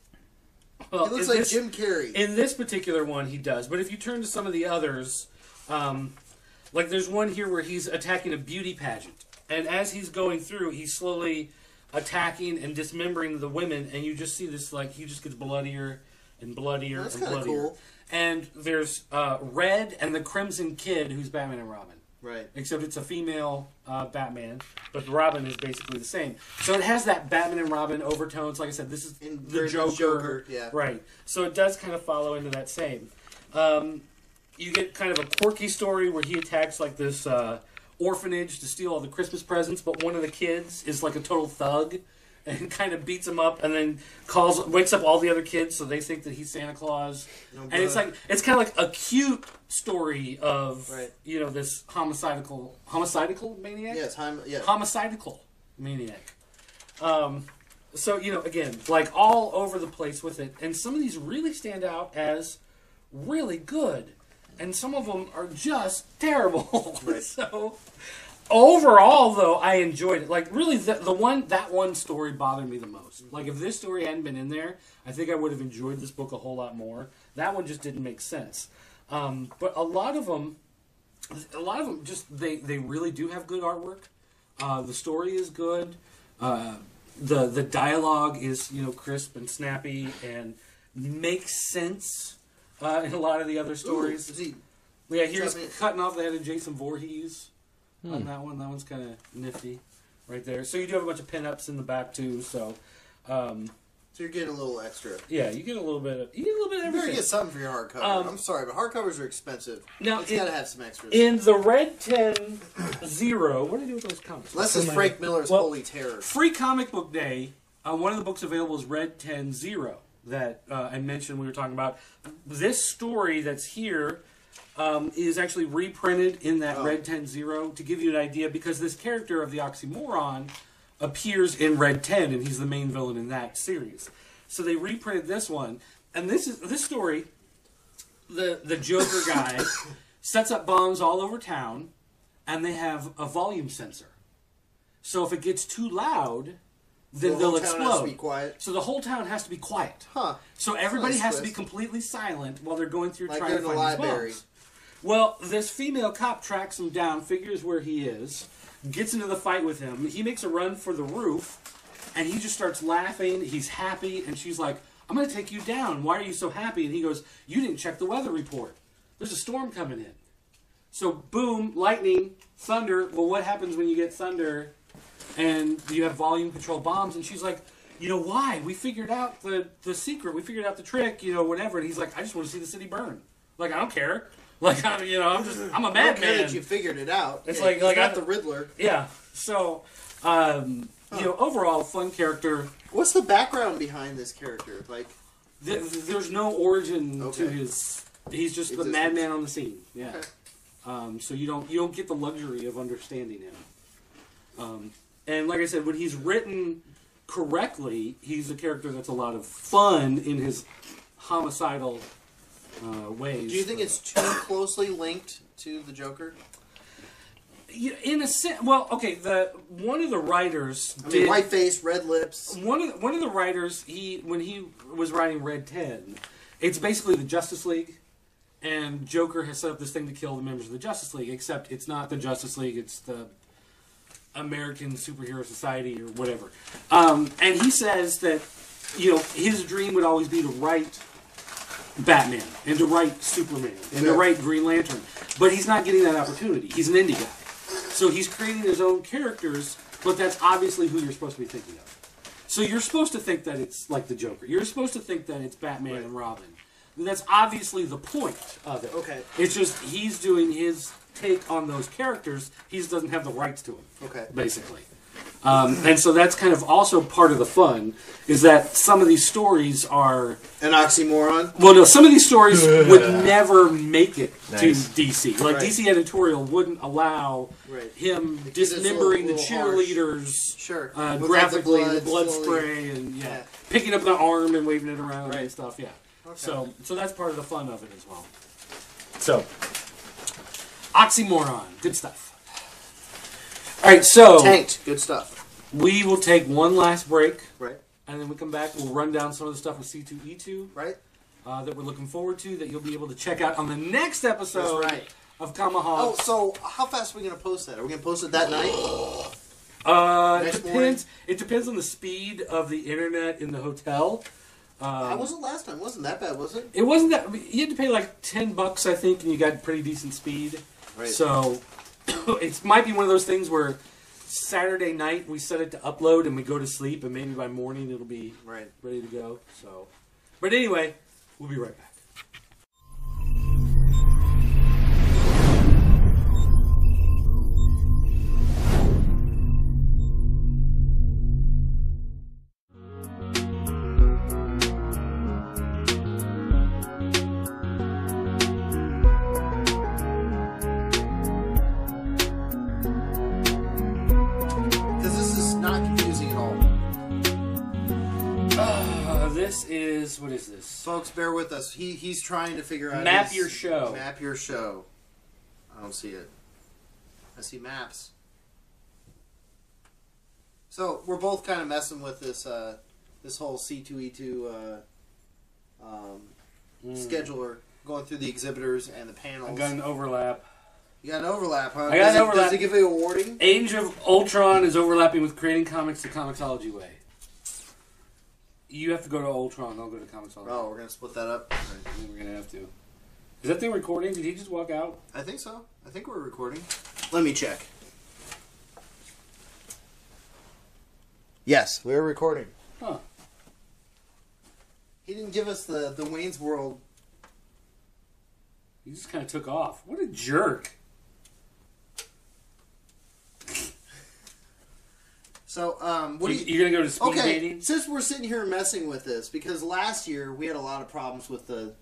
Well, he looks like Jim Carrey. In this particular one, he does. But if you turn to some of the others, like there's one here where he's attacking a beauty pageant, and as he's going through, he's slowly attacking and dismembering the women, and you just see this like he just gets bloodier and bloodier and bloodier. Cool. And there's Red and the Crimson Kid, who's Batman and Robin. Right. Except it's a female Batman, but Robin is basically the same. So it has that Batman and Robin overtones. Like I said, this is the Joker. Yeah. Right. So it does kind of follow into that same. You get kind of a quirky story where he attacks like this orphanage to steal all the Christmas presents, but one of the kids is like a total thug and kind of beats him up, and then wakes up all the other kids, so they think that he's Santa Claus. And it's kind of like a cute story of this homicidal maniac. Yes, homicidal maniac. So again, like all over the place with it, and some of these really stand out as really good, and some of them are just terrible. Right. So. Overall, though, I enjoyed it. Like, really, that one story bothered me the most. Like, if this story hadn't been in there, I think I would have enjoyed this book a whole lot more. That one just didn't make sense. But a lot of them just they really do have good artwork. The story is good. The dialogue is crisp and snappy and makes sense in a lot of the other stories. Here's cutting off the head of Jason Voorhees. On that one. That one's kind of nifty right there. So you do have a bunch of pinups in the back, too. So you're getting a little extra. Yeah, you get a little bit of everything. You better get something for your hardcover. I'm sorry, but hardcovers are expensive. Now, it's got to have some extras. In the Red 10 Zero, what do you do with those comics? Unless it's Frank Miller's Holy Terror. Free Comic Book Day, one of the books available is Red 10 Zero that I mentioned we were talking about. This story that's here... is actually reprinted in that Red 10 Zero to give you an idea, because this character of the oxymoron appears in Red 10, and he's the main villain in that series. So they reprinted this one, and this story, the Joker guy sets up bombs all over town, and they have a volume sensor. So if it gets too loud, then they'll explode. Has to be quiet. So the whole town has to be quiet. Huh. So everybody has to be completely silent while they're going through trying to find these bombs. Well, this female cop tracks him down, figures where he is, gets into the fight with him. He makes a run for the roof, and he just starts laughing. He's happy, and she's like, I'm going to take you down. Why are you so happy? And he goes, you didn't check the weather report. There's a storm coming in. So, boom, lightning, thunder. Well, what happens when you get thunder and you have volume-control bombs? And she's like, why? We figured out the secret. We figured out the trick, whatever. And he's like, I just want to see the city burn. Like, I don't care. Like, I'm a madman. That you figured it out. It's like I got the Riddler. Yeah. So, overall, fun character. What's the background behind this character? Like, there's no origin to his. He's just the madman on the scene. Yeah. Okay. So you don't get the luxury of understanding him. And like I said, when he's written correctly, he's a character that's a lot of fun in his homicidal. Ways. Do you think it's too closely linked to the Joker? In a sense, well, okay. One of the writers, white face, red lips. One of the writers, when he was writing Red 10, it's basically the Justice League, and Joker has set up this thing to kill the members of the Justice League. Except it's not the Justice League; it's the American Superhero Society or whatever. And he says that, you know, his dream would always be to write Batman and to write Superman and to write Green Lantern. But he's not getting that opportunity. He's an indie guy. So he's creating his own characters, but that's obviously who you're supposed to be thinking of. So you're supposed to think that it's like the Joker. You're supposed to think that it's Batman and Robin. That's obviously the point of it. Okay. It's just he's doing his take on those characters. He just doesn't have the rights to them. Okay. Basically. And so that's kind of also part of the fun, is that some of these stories are... An oxymoron? Well, no, some of these stories would never make it to DC. Like, DC editorial wouldn't allow him dismembering the cheerleaders graphically, the blood spray, and picking up the arm and waving it around and stuff, Okay. So that's part of the fun of it as well. So, oxymoron, good stuff. All right, so... Tanked, good stuff. We will take one last break. Right. And then we come back, we'll run down some of the stuff with C2E2. Right. That we're looking forward to, that you'll be able to check out on the next episode of Comiholics. Oh, so how fast are we going to post that? Are we going to post it that night? It depends on the speed of the internet in the hotel. How was it last time? It wasn't that bad, was it? It wasn't that... You had to pay like $10, I think, and you got pretty decent speed. Right. So, it might be one of those things where Saturday night we set it to upload and we go to sleep, and maybe by morning it'll be ready to go. So, but anyway, we'll be right back. What is this? Folks, bear with us. He's trying to figure out... Map your show. Map your show. I don't see it. I see maps. So, we're both kind of messing with this this whole C2E2 scheduler, going through the exhibitors and the panels. I got an overlap. You got an overlap, huh? I got an overlap. Does it give you a warning? Age of Ultron is overlapping with Creating Comics the Comixology Way. You have to go to Ultron, I'll go to Comixology. Oh, we're going to split that up? Right, I think we're going to have to. Is that thing recording? Did he just walk out? I think so. I think we're recording. Let me check. Yes, we're recording. Huh. He didn't give us the Wayne's World. He just kind of took off. What a jerk. So, what you're going to go to speed dating? Since we're sitting here messing with this, because last year we had a lot of problems with the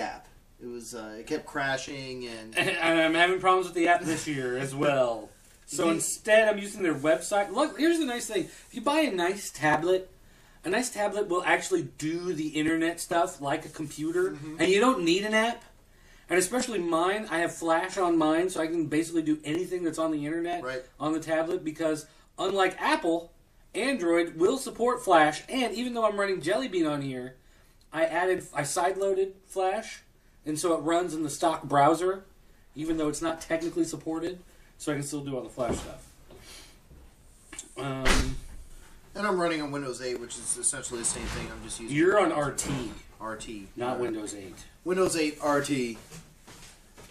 app. It was it kept crashing and I'm having problems with the app this year as well. So instead, I'm using their website. Look, here's the nice thing: if you buy a nice tablet will actually do the internet stuff like a computer, and you don't need an app. And especially mine, I have Flash on mine, so I can basically do anything that's on the internet on the tablet because. Unlike Apple, Android will support Flash, and even though I'm running Jelly Bean on here, I sideloaded Flash, and so it runs in the stock browser, even though it's not technically supported, so I can still do all the Flash stuff. And I'm running on Windows 8, which is essentially the same thing. I'm just using. You're on RT. RT. Not Windows 8. Windows 8 RT.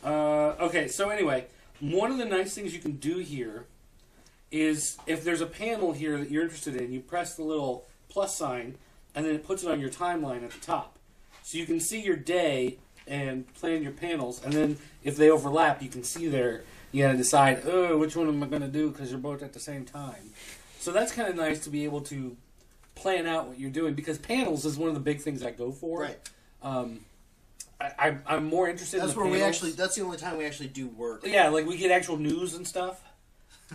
Okay, so anyway, one of the nice things you can do here is if there's a panel here that you're interested in, you press the little plus sign, and then it puts it on your timeline at the top. So you can see your day and plan your panels, and then if they overlap, you can see there, you got to decide, oh, which one am I going to do because you're both at the same time. So that's kind of nice to be able to plan out what you're doing, because panels is one of the big things I go for. Right. I'm more interested in the panels. That's the only time we actually do work. Yeah, like we get actual news and stuff.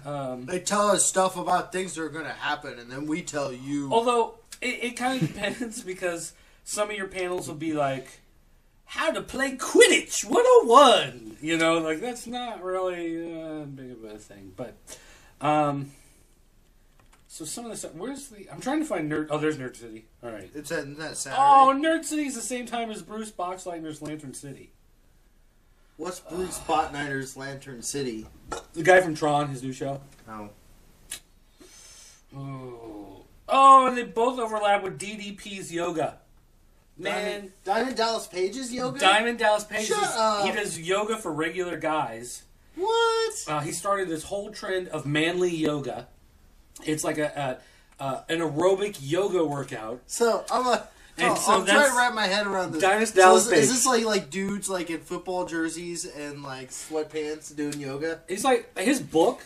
They tell us stuff about things that are going to happen, and then we tell you. Although, it kind of depends, because some of your panels will be like, how to play Quidditch 101! You know, like, that's not really big of a thing. But, so some of the stuff, I'm trying to find Nerd, oh, there's Nerd City. Alright. It's at Saturday. Oh, Nerd City is the same time as Bruce Boxleitner's Lantern City. What's Bruce Boxleitner's Lantern City? The guy from Tron, his new show. Oh. Oh, and they both overlap with DDP's yoga. Man. Diamond Dallas Page's yoga? Diamond Dallas Page. Shut up. He does yoga for regular guys. What? He started this whole trend of manly yoga. It's like an aerobic yoga workout. So, I'm trying to wrap my head around this. Diamond Dallas Page. Is this like dudes like in football jerseys and like sweatpants doing yoga? It's like his book.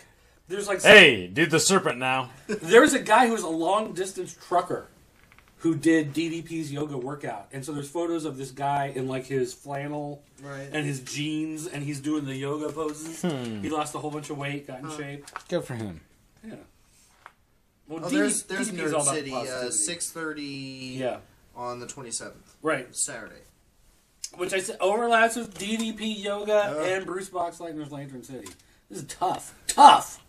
There's like hey, do the serpent now. There's a guy who's a long distance trucker who did DDP's yoga workout, and so there's photos of this guy in like his flannel and his jeans, and he's doing the yoga poses. He lost a whole bunch of weight, got in shape. Good for him. Yeah. Well, there's DDP's Nerd all about City, positivity. 6:30. Yeah. On the 27th. Right. Saturday. Which I said overlaps with DDP Yoga and Bruce Boxleitner's Lantern City. This is tough. Tough.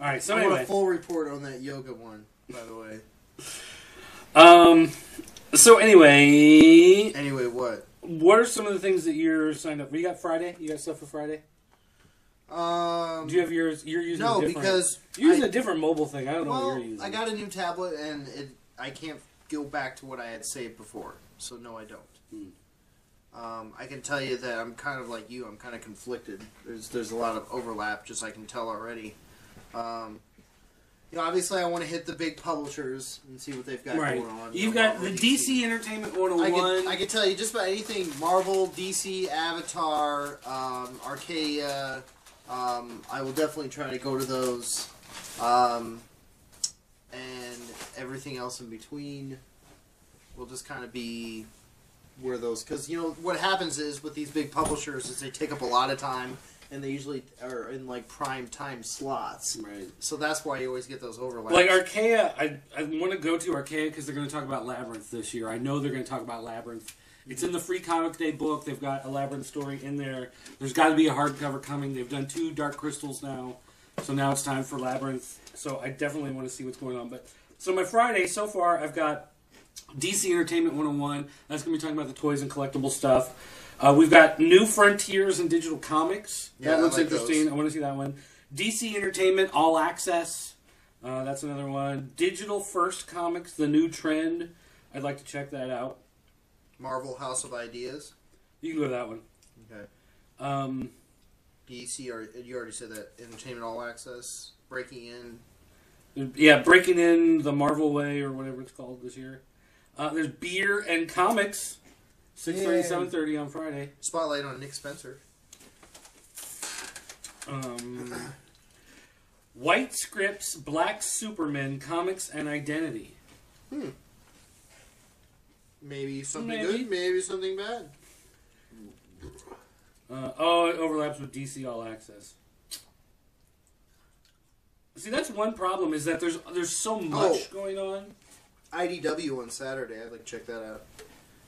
All right, so I anyway. want a full report on that yoga one, by the way. So anyway. Anyway, what? What are some of the things that you're signed up for? You got Friday? You got stuff for Friday? Do you have yours? You're using no, a different... because... You're using a different mobile thing. I don't know what you're using. I got a new tablet, and I can't go back to what I had saved before. So, no, I don't. I can tell you that I'm kind of like you. I'm kind of conflicted. There's a lot of overlap, just I can tell already. Obviously, I want to hit the big publishers and see what they've got going on. You've got the DC Entertainment 101. I can tell you just about anything Marvel, DC, Avatar, Arcadia. I will definitely try to go to those. And everything else in between will just kind of be where those... Because, what happens is with these big publishers is they take up a lot of time, and they usually are in, like, prime time slots. Right. So that's why you always get those overlaps. Like Archaea, I want to go to Archaea because they're going to talk about Labyrinth this year. I know they're going to talk about Labyrinth. It's in the Free Comic Day book. They've got a Labyrinth story in there. There's got to be a hardcover coming. They've done 2 Dark Crystals now. So now it's time for Labyrinth. So I definitely want to see what's going on. So my Friday, so far, I've got DC Entertainment 101. That's going to be talking about the toys and collectible stuff. We've got New Frontiers in Digital Comics. That looks interesting. Those. I want to see that one. DC Entertainment All Access. That's another one. Digital First Comics, The New Trend. I'd like to check that out. Marvel House of Ideas. You can go to that one. Okay. DC, you already said that. Entertainment All Access. Breaking In. Yeah, Breaking In the Marvel Way, or whatever it's called this year. There's Beer and Comics. 6:30, 7:30 on Friday. Spotlight on Nick Spencer. White Scripts, Black Superman, Comics and Identity. Maybe something good, maybe something bad. It overlaps with DC All Access. See, that's one problem, is that there's so much going on. IDW on Saturday. I'd like to check that out.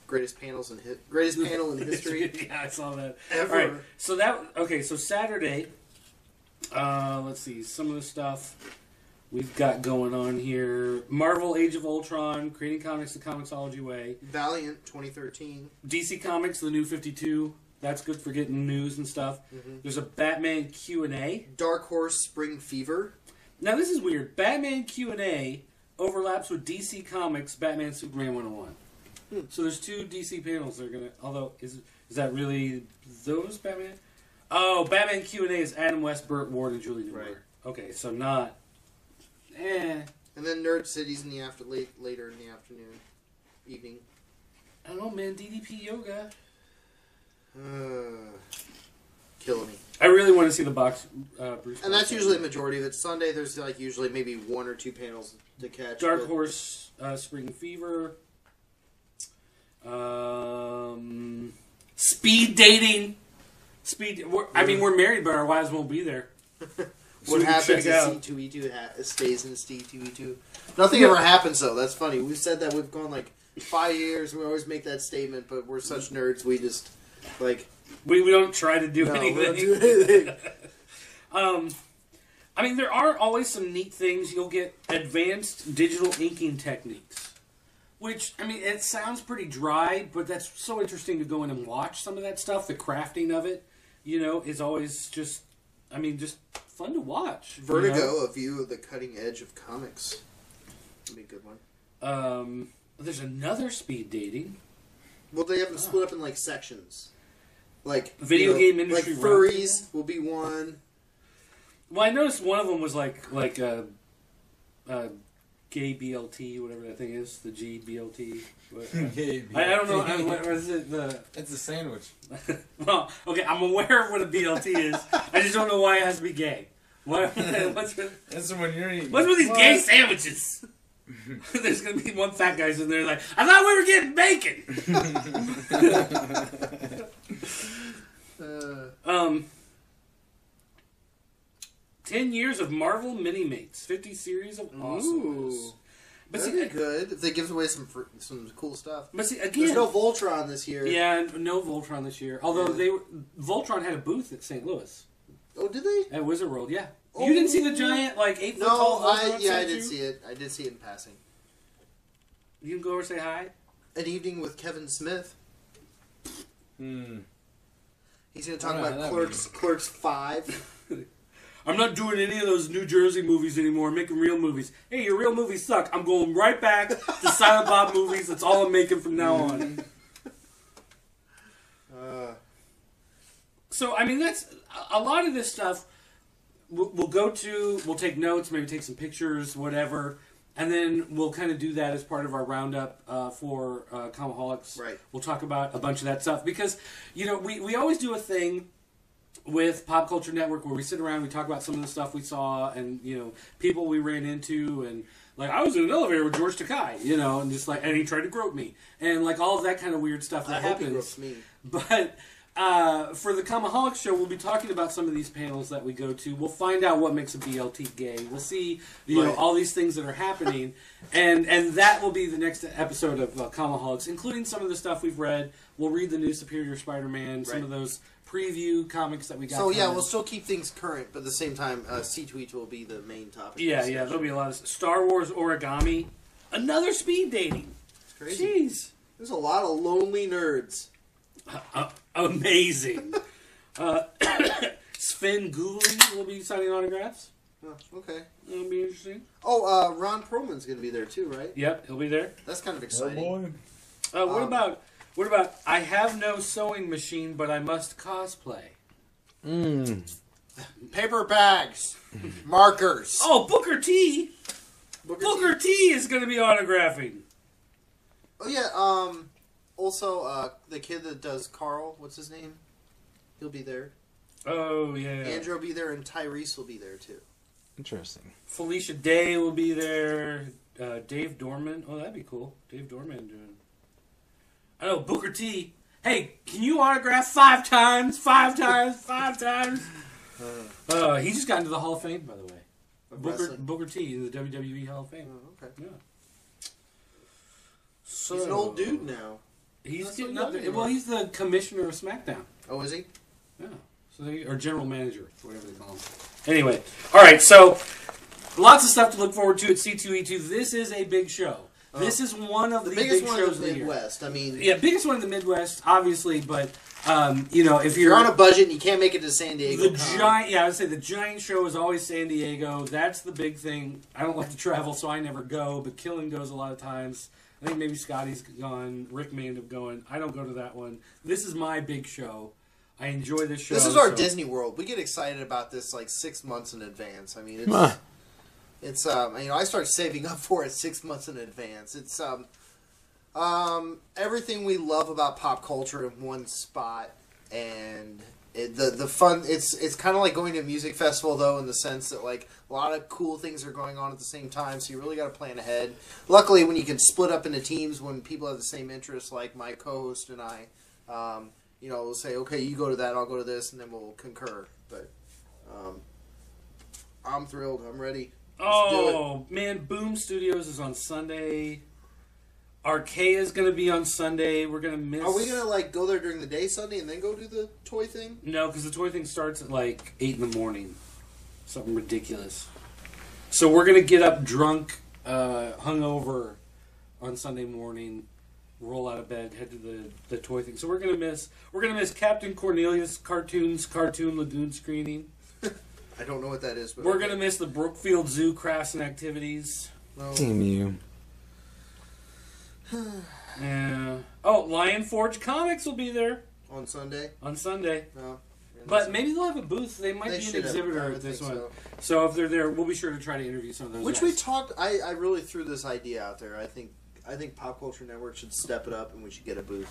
Greatest panel in history. Yeah, I saw that. Ever. All right, so Saturday, let's see, some of the stuff we've got going on here. Marvel Age of Ultron, Creating Comics the Comixology Way. Valiant 2013. DC Comics, The New 52. That's good for getting news and stuff. There's a Batman Q&A. Dark Horse Spring Fever. Now, this is weird. Batman Q&A overlaps with DC Comics Batman Superman 101. So there's 2 DC panels that are going to... Although, is that really those Batman? Oh, Batman Q&A is Adam West, Burt Ward, and Julie Newmar. Right. Okay, so not... And then Nerd City's in the later in the afternoon. Evening. I don't know, man. DDP Yoga. Killing me. I really want to see the box, Bruce. And that's usually the majority of it. Sunday, there's like usually maybe 1 or 2 panels to catch. Dark Horse, Spring Fever. Speed dating. We're married, but our wives won't be there. So what happens is C2E2 stays in C2E2. Nothing ever happens, though. That's funny. We've said that. We've gone like 5 years. We always make that statement, but we're such nerds. We just like we don't try to do anything. We don't do anything. There are always some neat things. You'll get advanced digital inking techniques, which it sounds pretty dry, but that's so interesting to go in and watch some of that stuff. The crafting of it, is always just fun to watch. Vertigo, a view of the cutting edge of comics. That'd be a good one. There's another speed dating. Well, they have them split up in like sections. Like video game industry. Like furries will be one. Well, I noticed one of them was like gay BLT, whatever that thing is, the GBLT. I don't know. What is it? It's a sandwich. Well, okay, I'm aware of what a BLT is. I just don't know why it has to be gay. What's when you're eating. What's with these gay sandwiches? There's gonna be one fat guy sitting there like, I thought we were getting bacon. 10 years of Marvel Mini-Mates, 50 series of awesomeness. But that'd be good if they give away some cool stuff. But see, again, there's no Voltron this year. Yeah, no Voltron this year. Although Voltron had a booth at St. Louis. Oh, did they? At Wizard World, yeah. Oh. You didn't see the giant, 8 foot tall Voltron? I did see it. I did see it in passing. You can go over and say hi? An evening with Kevin Smith. He's going to talk about Clerks 5. I'm not doing any of those New Jersey movies anymore. I'm making real movies. Hey, your real movies suck. I'm going right back to Silent Bob movies. That's all I'm making from now on. So, I mean, that's a lot of this stuff. We'll take notes, maybe take some pictures, whatever, and then we'll kind of do that as part of our roundup for Comiholics. Right. We'll talk about a bunch of that stuff because, we always do a thing with Pop Culture Network where we sit around, we talk about some of the stuff we saw and, people we ran into and, I was in an elevator with George Takei, and just and he tried to grope me. And, all of that kind of weird stuff that happens. He gropes me. But for the Comiholics show, we'll be talking about some of these panels that we go to. We'll find out what makes a BLT gay. We'll see, all these things that are happening. and that will be the next episode of Comiholics, including some of the stuff we've read. We'll read the new Superior Spider-Man, some of those preview comics that we got. So, we'll still keep things current, but at the same time, C2E2 will be the main topic. Yeah, there'll be a lot of Star Wars Origami. Another speed dating. It's crazy. Jeez. There's a lot of lonely nerds. Amazing. Sven Gooley will be signing autographs. Oh, okay. That'll be interesting. Oh, Ron Perlman's going to be there too, right? Yep, he'll be there. That's kind of exciting. What about I have no sewing machine, but I must cosplay? Paper bags. Markers. Oh, Booker T. Booker T is going to be autographing. Oh, yeah. Also, the kid that does Carl, what's his name? He'll be there. Oh, yeah. Andrew will be there, and Tyrese will be there, too. Interesting. Felicia Day will be there. Dave Dorman. Oh, that'd be cool. Dave Dorman doing... I know, Booker T. Hey, can you autograph 5 times? 5 times? 5 times? He just got into the Hall of Fame, by the way. Booker T in the WWE Hall of Fame. Oh, okay. Yeah. So, he's an old dude now. He's getting up there. Well, he's the commissioner of SmackDown. Oh, is he? Yeah. So or general manager, whatever they call him. Anyway, all right. So lots of stuff to look forward to at C2E2. This is a big show. This is one of the biggest big one shows in the Midwest. I mean, biggest one in the Midwest, obviously. But if you're on a budget and you can't make it to San Diego, I would say the giant show is always San Diego. That's the big thing. I don't like to travel, so I never go. But Killen goes a lot of times. I think maybe Scotty's gone. Rick may end up going. I don't go to that one. This is my big show. I enjoy this show. This is our Disney World. We get excited about this 6 months in advance. I mean, it's I start saving up for it 6 months in advance. It's everything we love about pop culture in one spot, and the fun. It's kind of like going to a music festival though, in the sense that a lot of cool things are going on at the same time. So you really got to plan ahead. Luckily, when you can split up into teams when people have the same interests, like my co-host and I, we'll say, okay, you go to that, I'll go to this, and then we'll concur. But I'm thrilled. I'm ready. Oh, man, Boom Studios is on Sunday. Archaea is going to be on Sunday. We're going to miss... Are we going to, go there during the day Sunday and then go do the toy thing? No, because the toy thing starts at, 8 in the morning. Something ridiculous. So we're going to get up drunk, hungover on Sunday morning, roll out of bed, head to the toy thing. So we're going to miss Captain Cornelius Cartoon Lagoon screening. I don't know what that is. But We're gonna miss the Brookfield Zoo crafts and activities. No. Damn you. Yeah. Oh, Lion Forge Comics will be there On Sunday? on Sunday. No. But maybe they'll have a booth. They might They be an should have. exhibitor I would at this think one. so. So if they're there, we'll be sure to try to interview some of those Which guys. we talked. I really threw this idea out there. I think Pop Culture Network should step it up and we should get a booth.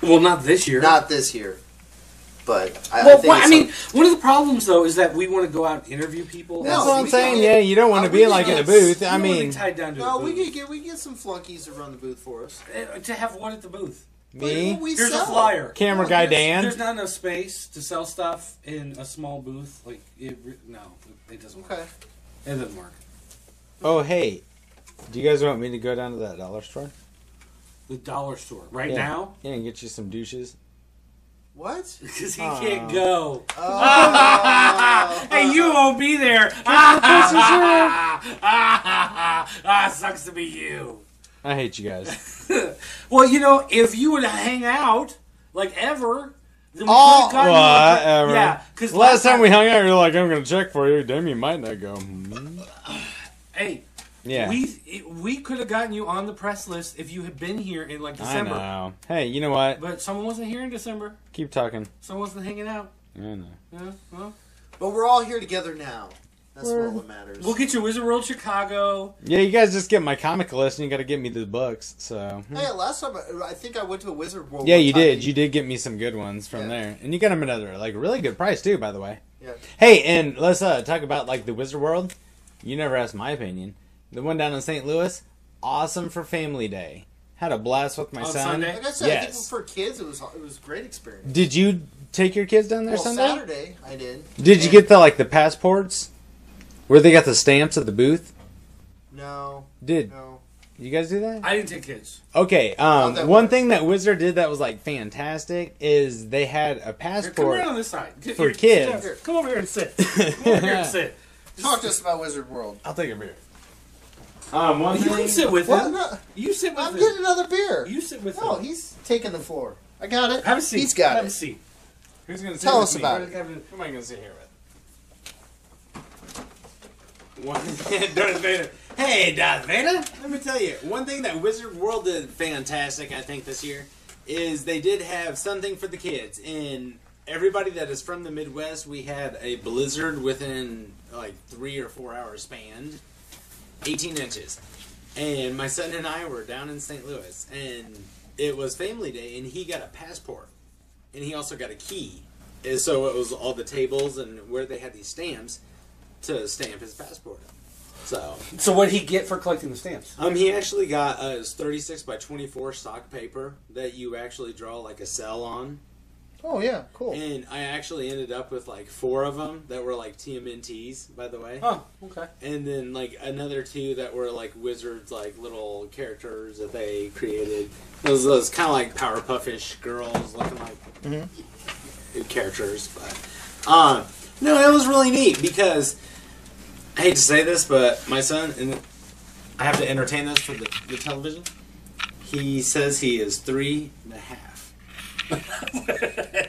Well, not this year. Not this year, but I mean, one of the problems though is that we want to go out and interview people. That's No, what I'm we saying. can- Yeah, you don't want to be like in a booth. I mean, tied down to No, a we booth. could get some flunkies to run the booth for us. To have what at the booth? me, We Here's sell. a flyer. camera guy Dan. There's not enough space to sell stuff in a small booth. Like it doesn't work. Okay. It doesn't work. Oh, hey, do you guys want me to go down to that dollar store? The dollar store right Yeah. now Yeah, and get you some douches. What? because he can't go. Oh. Hey, you won't be there. Sucks to be you. I hate you guys. Well, if you would hang out like ever, then we Oh, could've gotten you a- whatever. Yeah, because Last time we hung out, you're like, I'm going to check for you. Damn, you might not go. Hey, Yeah. we could have gotten you on the press list if you had been here in like I December. know. Hey, you know what? But someone wasn't here in December. Keep talking. Someone wasn't hanging out. I know. Yeah, well, But we're all here together now. That's what matters. we'll get you Wizard World Chicago. Yeah, you guys just get my comic list and you got to get me the books. So. Hey, last time I think I went to a Wizard World. Yeah, one you time. did. You did get me some good ones from there, and you got them at another really good price too, by the way. Yeah. Hey, and let's talk about the Wizard World. You never asked my opinion. The one down in St. Louis, awesome for Family Day. Had a blast with my On son. Sunday? Like I said, I think Yes. for kids it was a great experience. Did you take your kids down there Well, Sunday? Saturday I did. Did you get the passports, where they got the stamps at the booth? No. Did No. you guys do that? I didn't take kids. Okay. How'd that One work? thing that Wizard did that was fantastic is they had a Here, come passport around on this side. for Here, kids. sit down here. Come over here and sit. Come over here and sit. Talk to us about Wizard World. I'll take a beer. One You thing. can sit with What? him. No, You sit with I'm him. getting another beer. You sit with No, him. he's taking the floor. I got it. Have a seat. He's got Have a it. seat. Who's gonna sit Tell with us me? about it. Who am I gonna sit here with? Darth Vader. Hey, Darth Vader. Let me tell you, one thing that Wizard World did fantastic, I think, this year, is they did have something for the kids. And everybody that is from the Midwest, we had a blizzard within 3 or 4 hours span, 18 inches. And my son and I were down in St. Louis, and it was Family Day, and he got a passport. And he also got a key. And so it was all the tables and where they had these stamps to stamp his passport. So what did he get for collecting the stamps? he actually got a 36 by 24 stock paper that you actually draw a cell on. Oh yeah, cool. And I actually ended up with 4 of them that were TMNTs, by the way. Oh, okay. And then another 2 that were Wizards, little characters that they created. Those kind of Powerpuffish girls looking like characters. But no, it was really neat because I hate to say this, but my son, and I have to entertain this for the television. He says he is 3.5.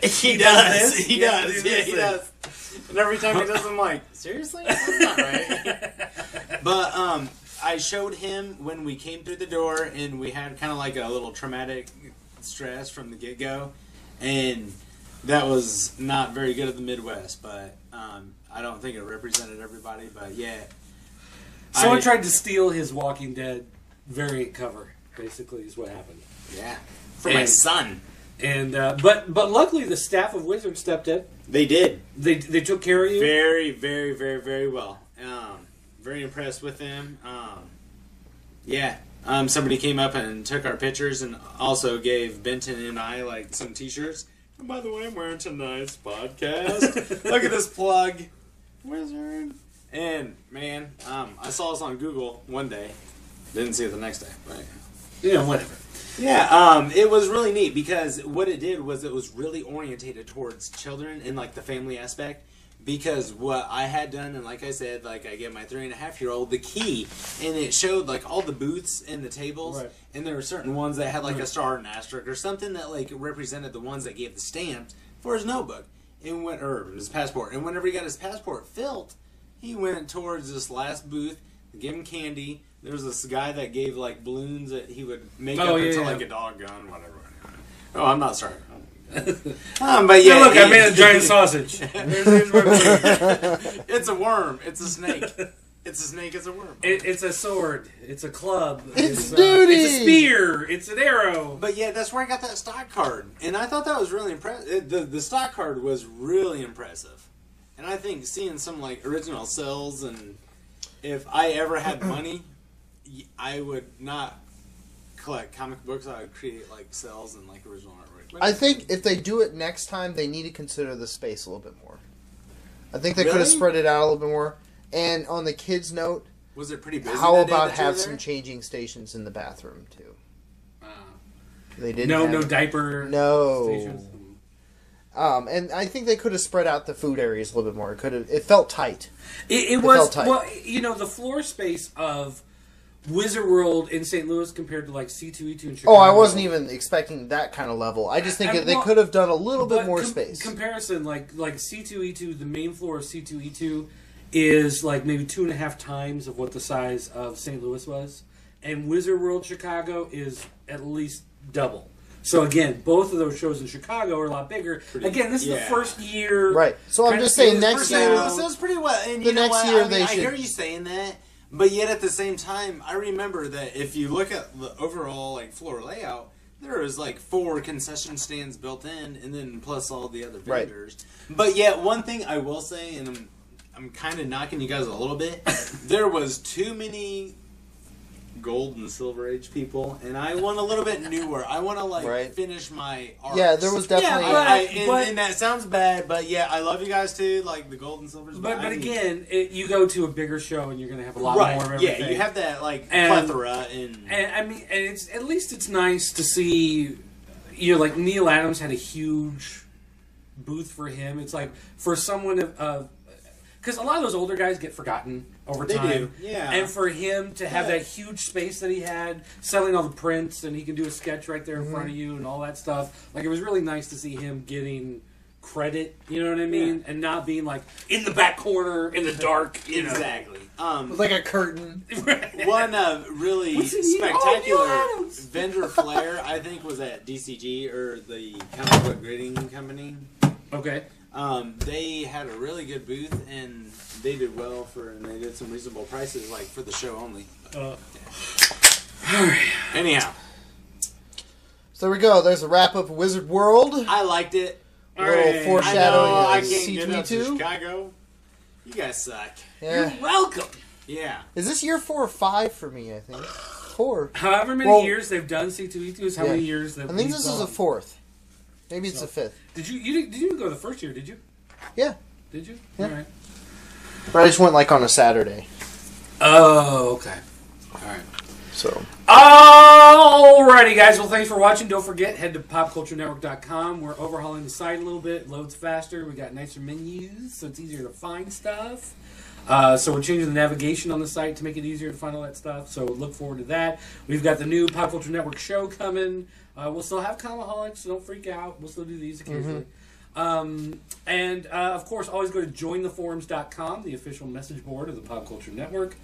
He does. He does. Yeah, he does. And every time he does, I'm like, seriously? That's not right. But I showed him when we came through the door, and we had kind of a little traumatic stress from the get-go, and that was not very good at the Midwest. But I don't think it represented everybody. But yeah, Someone tried to steal his Walking Dead variant cover. Basically, is what happened. Yeah, for my son. And but luckily the staff of Wizard stepped in. They did. They took care of you. Very, very, very, very well. Very impressed with them. Yeah. Somebody came up and took our pictures and also gave Benton and I some T-shirts. And by the way, I'm wearing tonight's podcast. Look at this plug, Wizard. And man, I saw this on Google one day. Didn't see it the next day. But Yeah, whatever. yeah, it was really neat because what it did was it was really orientated towards children and the family aspect. Because what I had done, and like I said, I gave my 3.5-year-old the key, and it showed all the booths and the tables, Right. and there were certain ones that had a star and asterisk or something that represented the ones that gave the stamps for his notebook. and his passport. And whenever he got his passport filled, he went towards this last booth, gave him candy. There was this guy that gave like balloons that he would make up into like a dog gun, whatever. Oh, I'm not sorry. But yeah, look, I made a giant sausage. Here's my it's a worm. It's a snake. It's a snake. It's a worm. It's a sword. It's a club. It's duty. It's a spear. It's an arrow. But yeah, that's where I got that stock card, and I thought that was really impressive. The stock card was really impressive, and I think seeing some like original cells, and if I ever had money, I would not collect comic books. I would create like cells and like original artwork. I think if they do it next time, they need to consider the space a little bit more. I think they could have spread it out a little bit more. And on the kids' note, was it pretty busy? How about have some changing stations in the bathroom too? They didn't. No diaper. No. Stations. And I think they could have spread out the food areas a little bit more. It felt tight. It felt tight. Well, the floor space of Wizard World in St. Louis compared to like C2E2 in Chicago. Oh, I wasn't even expecting that kind of level. I just think they could have done a little bit more space. Comparison, like C2E2, the main floor of C2E2 is like maybe 2.5 times of what the size of St. Louis was, and Wizard World Chicago is at least double. So again, both of those shows in Chicago are a lot bigger. Again, this is the first year, right? So I'm just saying next year, so it's pretty well. And the next year they should. I hear you saying that. But yet, at the same time, I remember that if you look at the overall like floor layout, there was like 4 concession stands built in, and then plus all the other vendors. Right. But yet, one thing I will say, and I'm kind of knocking you guys a little bit, there was too many Gold and Silver Age people, and I want a little bit newer. I want to finish my arcs. Yeah, there was definitely. And that sounds bad, but yeah, I love you guys too, like the Gold and Silvers. But again, you go to a bigger show, and you're going to have a lot more of everything. Yeah, you have that plethora, and I mean, and it's at least it's nice to see. Like Neil Adams had a huge booth for him. It's like for someone of. Because a lot of those older guys get forgotten over time. They do, yeah. And for him to have that huge space that he had, selling all the prints, and he can do a sketch right there in front of you and all that stuff. Like, it was really nice to see him getting credit, you know what I mean? Yeah. And not being, like, in the back corner, in the dark, you know. Exactly. With, like, a curtain. One really spectacular vendor flair, I think, was at DCG, or the comic book grading company. Okay. They had a really good booth, and they did well and they did some reasonable prices, like for the show only. Anyhow, so there we go. There's a wrap up of Wizard World. I liked it. A little foreshadowing of C2E2. Chicago. You guys suck. Yeah. You're welcome. Yeah. Is this year 4 or 5 for me? I think 4. However many years they've done C2E2 is how many years they've. I think this is the 4th. Maybe it's the 5th. Did you go the first year? Did you? Yeah. Did you? Yeah. All right. But I just went like on a Saturday. Oh, okay. All right. So. Alrighty, guys. Well, thanks for watching. Don't forget, head to popculturenetwork.com. We're overhauling the site a little bit. It loads faster. We got nicer menus, so it's easier to find stuff. So we're changing the navigation on the site to make it easier to find all that stuff. So look forward to that. We've got the new Pop Culture Network show coming. We'll still have Comiholics, so don't freak out. We'll still do these occasionally. And of course, always go to jointheforums.com, the official message board of the Pop Culture Network.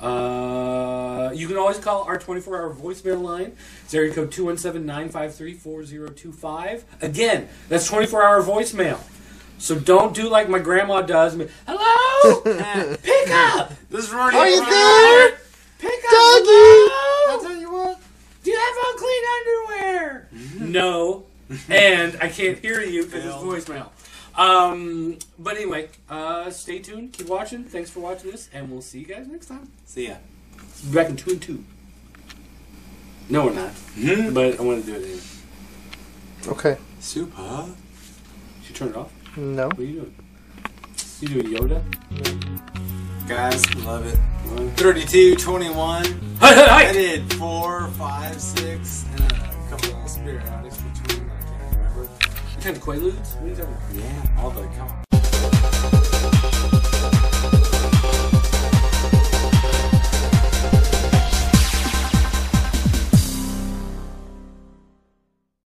You can always call our 24-hour voicemail line. It's area code 217-953-4025. Again, that's 24-hour voicemail. So don't do like my grandma does. Hello? Pick up! This is Rory. Are you there? Pick up! Dougie! I'll tell you what. Do you have unclean underwear? No. And I can't hear you because it's voicemail. But anyway, stay tuned. Keep watching. Thanks for watching this. And we'll see you guys next time. See ya. Be back in 2 and 2. No, we're not. But I want to do it anyway. Okay. Super. Did you turn it off? No. What are you doing? You doing Yoda? Guys, love it. 32, 21. I did 4, 5, 6, and a couple of spirit addicts between. I can't remember. What kind of Quaaludes? What are you talking about? Yeah, all the